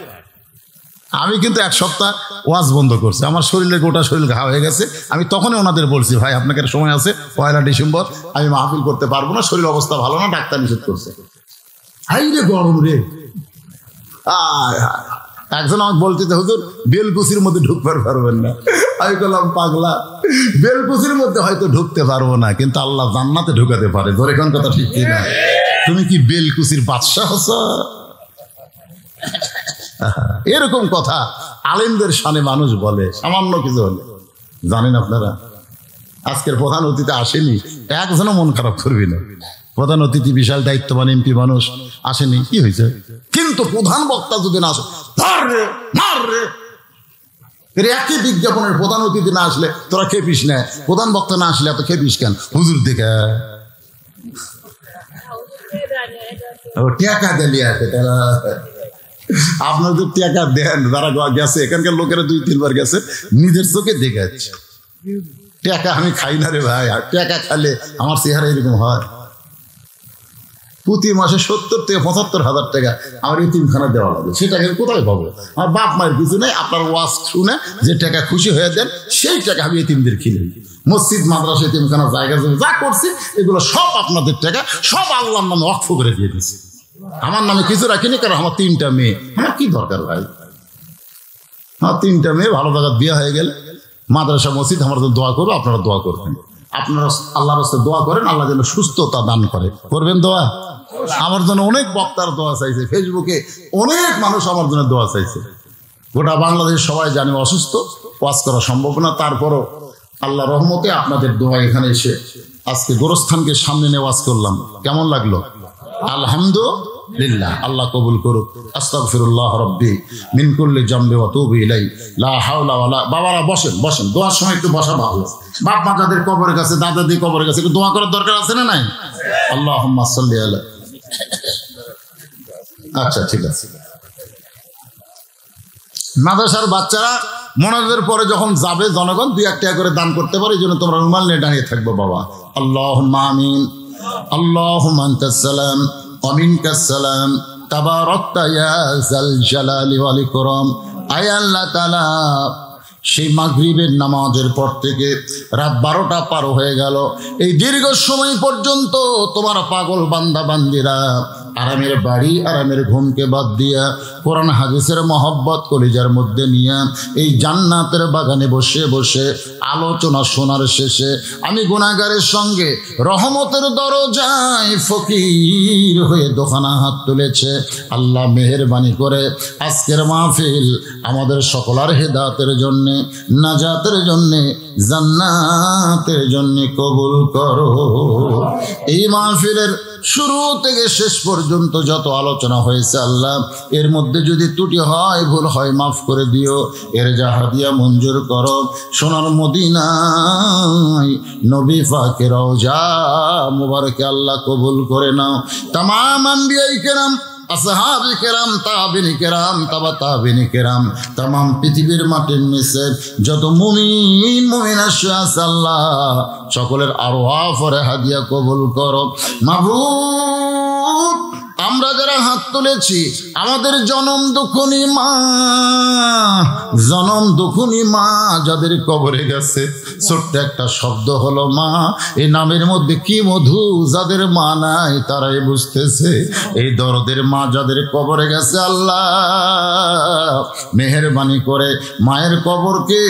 A: আমি কিন্তু এক সপ্তাহ ওয়াজ বন্ধ করছি, আমার শরীরে গোটা শরীর ঘা হয়ে গেছে। আমি তখনই ওনাদের বলছি, ভাই আপনাকে সময় আছে 1 ডিসেম্বর আমি মাহফিল করতে পারবো না, শরীর অবস্থা ভালো না, ডাক্তার নিষেধ করছে। হাই রে গরম রে। একজন আমাকে বলতে হুজুর বেলকুচির মধ্যে ঢুকতে পারবেন না। আমি বললাম পাগলা, বেলকুচির মধ্যে হয়তো ঢুকতে পারবো না, কিন্তু আল্লাহ জান্নাতে ঢুকাতে পারে। ধরে কোন কথা ঠিক কিনা? তুমি কি বেলকুচির বাদশা হচ্ছ? এরকম কথা আলেমদের শানে মানুষ বলে সামান্য কিছু হলে। জানেন আপনারা আজকের প্রধান অতিথি আসেনি, একজনও মন খারাপ করবি না। প্রধান অতিথি বিশাল দায়িত্ববান এমপি মানুষ আসেনি, কি হয়েছে? কিন্তু প্রধান বক্তা যদি না আসে, একই বিজ্ঞাপনের প্রধান অতিথি না আসলে তোরা খেপিস না, প্রধান বক্তা না আসলে এত খেপিস কেন? হুজুর দেখে টাকা দিলি আছে তারা, আপনার তো টাকা দেন, যারা গেছে এখানকার লোকেরা 2-3 বার গেছে, নিজের চোখে দেখে যাচ্ছে। টাকা আমি খাই না রে ভাই, আর টাকা খালে আমার চেহারা এরকম হয়। প্রতি মাসে 70 থেকে 75 হাজার টাকা আমার এতিমখানা দেওয়া লাগে, সে টাকা কোথায় পাবো? আমার বাপ মায়ের কিছু নেই, আপনার ওয়াজ শুনে যে টাকা খুশি হয়ে দেন সেই টাকা আমি এতিমদের কিনে, মসজিদ মাদ্রাসা এতিমখানা জায়গা যা করছি এগুলো সব আপনাদের টাকা, সব আল্লাহর নামে ওয়াকফ করে দিয়ে দিচ্ছি। আমার নামে কিছু রাখিনি, কারণ আমার 3টা মেয়ে, আমার কি দরকার ভাই? আমার 3টা মেয়ে ভালো জায়গা বিয়ে হয়ে গেলে মাদ্রাসা মসজিদ আমার জন্য দোয়া করবো, আপনারা দোয়া করবেন। আপনারা আল্লাহর রাস্তায় দোয়া করেন, আল্লাহ যেন সুস্থতা দান করে। করবেন দোয়া? আমার জন্য অনেক বক্তার দোয়া চাইছে, ফেসবুকে অনেক মানুষ আমার জন্য দোয়া চাইছে। গোটা বাংলাদেশ সবাই জানে অসুস্থ, ওয়াজ করা সম্ভব না, তারপরও আল্লাহ রহমতে আপনাদের দোয়া এখানে এসে আজকে গোরস্থানকে সামনে নিয়ে ওয়াজ করলাম। কেমন লাগলো? আলহামদুলিল্লাহ। আল্লাহ কবুল করুক। আস্তাগফিরুল্লাহ রাব্বি মিন কুল্লি জামবি ওয়া তুবু ইলাই লা হাওলা ওয়ালা। বাবারা বসেন, বসেন, দোয়ার সময় একটু বসা ভালো। বাপ মা যাদের কবরের কাছে, দাদা দি কবরের কাছে একটু দোয়া করার দরকার আছে না নাই? আল্লাহুম্মা সাল্লি আলা। আচ্ছা ঠিক আছে। মাদ্রাসার বাচ্চারা মোনাজাতের পরে যখন যাবে জনগণ 2-1 টাকা করে দান করতে পারে, এই জন্য তোমরা রুমাল নিয়ে দাঁড়িয়ে থাকবো বাবা। আল্লাহুম্মা আমিন। আল্লাহুম্মা আনতাস সালাম ওয়া মিনকাস সালাম তাবারাকতা ইয়া যাল জালালি ওয়াল ইকরাম। আয় আল্লাহ তাআলা, সেই মাগরিবের নামাজের পর থেকে রাত 12টা পার হয়ে গেল, এই দীর্ঘ সময় পর্যন্ত তোমার পাগল বান্দা বান্দিরা আরামের বাড়ি, আরামের ঘুমকে বাদ দিয়া কোরআন হাদিসের মহব্বত কলিজার মধ্যে নিয়ে এই জান্নাতের বাগানে বসে বসে আলোচনা শোনার শেষে আমি গুনাহগারের সঙ্গে রহমতের দরজায় ফকির হয়ে দোকানা হাত তুলেছে। আল্লাহ মেহেরবানি করে আজকের মাহফিল আমাদের সকলের হেদায়েতের জন্যে, নাজাতের জন্যে, জান্নাতের জন্যে কবুল করো। এই মাহফিলের শুরু থেকে শেষ পর্যন্ত যত আলোচনা হয়েছে আল্লাহ, এর মধ্যে যদি ত্রুটি হয়, ভুল হয়, মাফ করে দিও। এর যা হাদিয়া মঞ্জুর করো। সোনার মদিনায় নবী পাকের রওজা মুবারকে আল্লাহ কবুল করে নাও। তামাম আম্বিয়ায়ে কেরাম, আসহাবে কেরাম, তাবিনী কেরাম, তাবা তাবিনী কেরাম, তামাম পৃথিবীর মাটির নিচে যত মুমিন মুমিনা আছে আল্লাহ সকলের আরওয়াহ ফরে হাদিয়া কবুল করো। মাবুদ, আমরা যারা হাত তুলেছি আমাদের জনম দুঃখনী মা, জনম দুঃখনী মা যাদের কবরে গেছে, ছোট্ট একটা শব্দ হলো মা, এই নামের মধ্যে কি মধু, যাদের মা নাই তারাই বুঝতেছে। এই দরদের মা যাদের কবরে গেছে আল্লাহ মেহেরবানি করে মায়ের কবরকে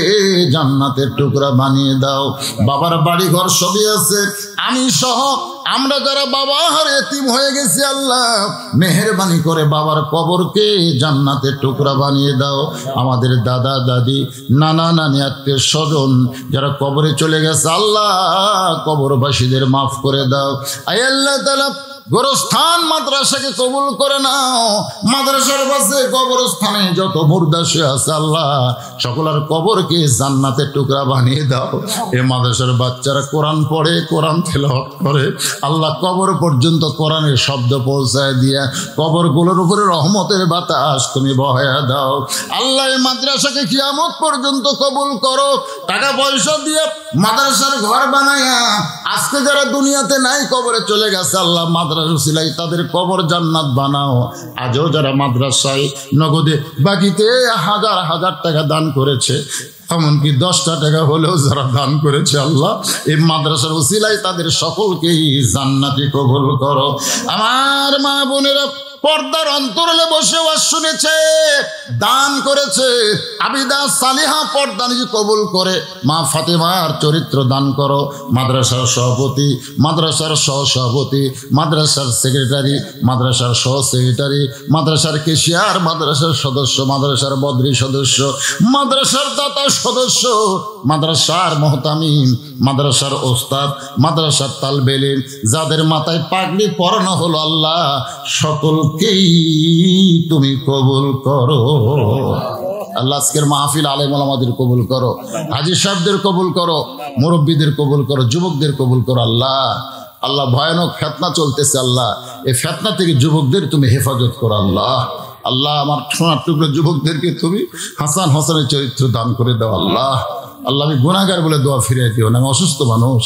A: জান্নাতের টুকরা বানিয়ে দাও। বাবার বাড়ি ঘর সবই আছে, আমি সহ আমরা যারা বাবার এতিম হয়ে গেছি আল্লাহ মেহেরবানি করে বাবার কবরকে জান্নাতের টুকরা বানিয়ে দাও। আমাদের দাদা দাদি, নানা নানি, আত্মীয় স্বজন যারা কবরে চলে গেছে আল্লাহ কবরবাসীদের মাফ করে দাও। আয় আল্লাহ তাআলা গোরস্থান মাদ্রাসাকে কবুল করে নাও। মাদ্রাসার পাশে কবরস্থানে যত মুর্দা শুয়ে আছে আল্লাহ সকলের কবরকে জান্নাতের টুকরা বানিয়ে দাও। এই মাদ্রাসার বাচ্চারা কোরআন পড়ে, কোরআন তেলাওয়াত করে, আল্লাহ কবর পর্যন্ত কোরআনের শব্দ পৌঁছায় দিয়া কবরগুলোর উপরে রহমতের বাতাস তুমি বহায়া দাও। আল্লাহ এই মাদ্রাসাকে কিয়ামত পর্যন্ত কবুল করো। টাকা পয়সা দিয়ে মাদ্রাসার ঘর বানায়া আজকে যারা দুনিয়াতে নাই কবরে চলে গেছে আল্লাহ মাদ্রাসা সিলাই তাদের কবর জান্নাত বানাও। আজও যারা মাদ্রাসায় নগদে বাকিতে হাজার হাজার টাকা দান করেছে, এমনকি 10টা টাকা হলেও যারা দান করেছে আল্লাহ এই মাদ্রাসার উসিলায় তাদের সকলকেই জান্নাতি কবুল করো। আমার মা বোনেরা পর্দার অন্তরালে বসে ওয়াজ শুনেছে, দান করেছে, আবিদা সালিহা পর্দা নিজে কবুল করে মা ফাতেমার চরিত্র দান করো। মাদ্রাসার সভাপতি, মাদ্রাসার সহসভাপতি, মাদ্রাসার সেক্রেটারি, মাদ্রাসার সহ সেক্রেটারি, মাদ্রাসার কেশিয়ার, মাদ্রাসার সদস্য, মাদ্রাসার বদরি সদস্য, মাদ্রাসার দাতা সদস্য, মাদ্রাসার মুহতামিম, মাদ্রাসার ওস্তাদ, মাদ্রাসার তালবে ইলম, যাদের মাথায় পাগড়ি পরানো হলো আল্লাহ সকলকেই তুমি কবুল করো। আল্লাহ আজকের মাহফিল আলেম ওলামাদের কবুল করো, হাজী সাহেবদের কবুল করো, মুরব্বীদের কবুল করো, যুবকদের কবুল করো। আল্লাহ আল্লাহ ভয়ানক ফিতনা চলতেছে আল্লাহ, এই ফিতনা থেকে যুবকদের তুমি হেফাজত করো। আল্লাহ আল্লাহ আমার সোনার টুকরো যুবকদেরকে তুমি হাসান হোসেনের চরিত্র দান করে দাও। আল্লাহ আল্লাহ আমি গুনাহগার বলে দোয়া ফিরিয়ে দিও না, আমি অসুস্থ মানুষ,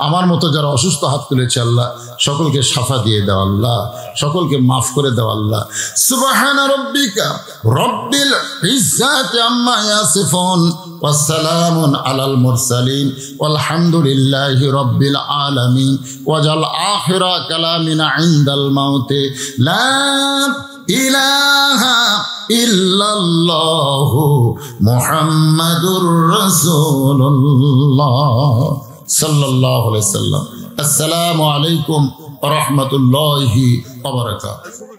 A: আমার মতো যারা অসুস্থ হাত তুলেছে আল্লাহ সকলকে শাফা দিয়ে দাও। আল্লাহ সকলকে মাফ করে দাও। আল্লাহ সুবহানা রাব্বিকা রব্বিল ইজ্জাতি আম্মা ইয়াসিফুন ওয়া সালামুন আলাল মুরসালিন ওয়ালহামদুলিল্লাহি রাব্বিল আলামিন ওয়াজাল আখিরা কালামিনা ইনদাল মাউতি লা ইলাহা ইল্লাল্লাহু মুহাম্মাদুর রাসূলুল্লাহ সাল্লাল্লাহু আলাইহি সাল্লাম। আসসালামু আলাইকুম ওয়া রাহমাতুল্লাহি ওয়া বারাকাতুহু।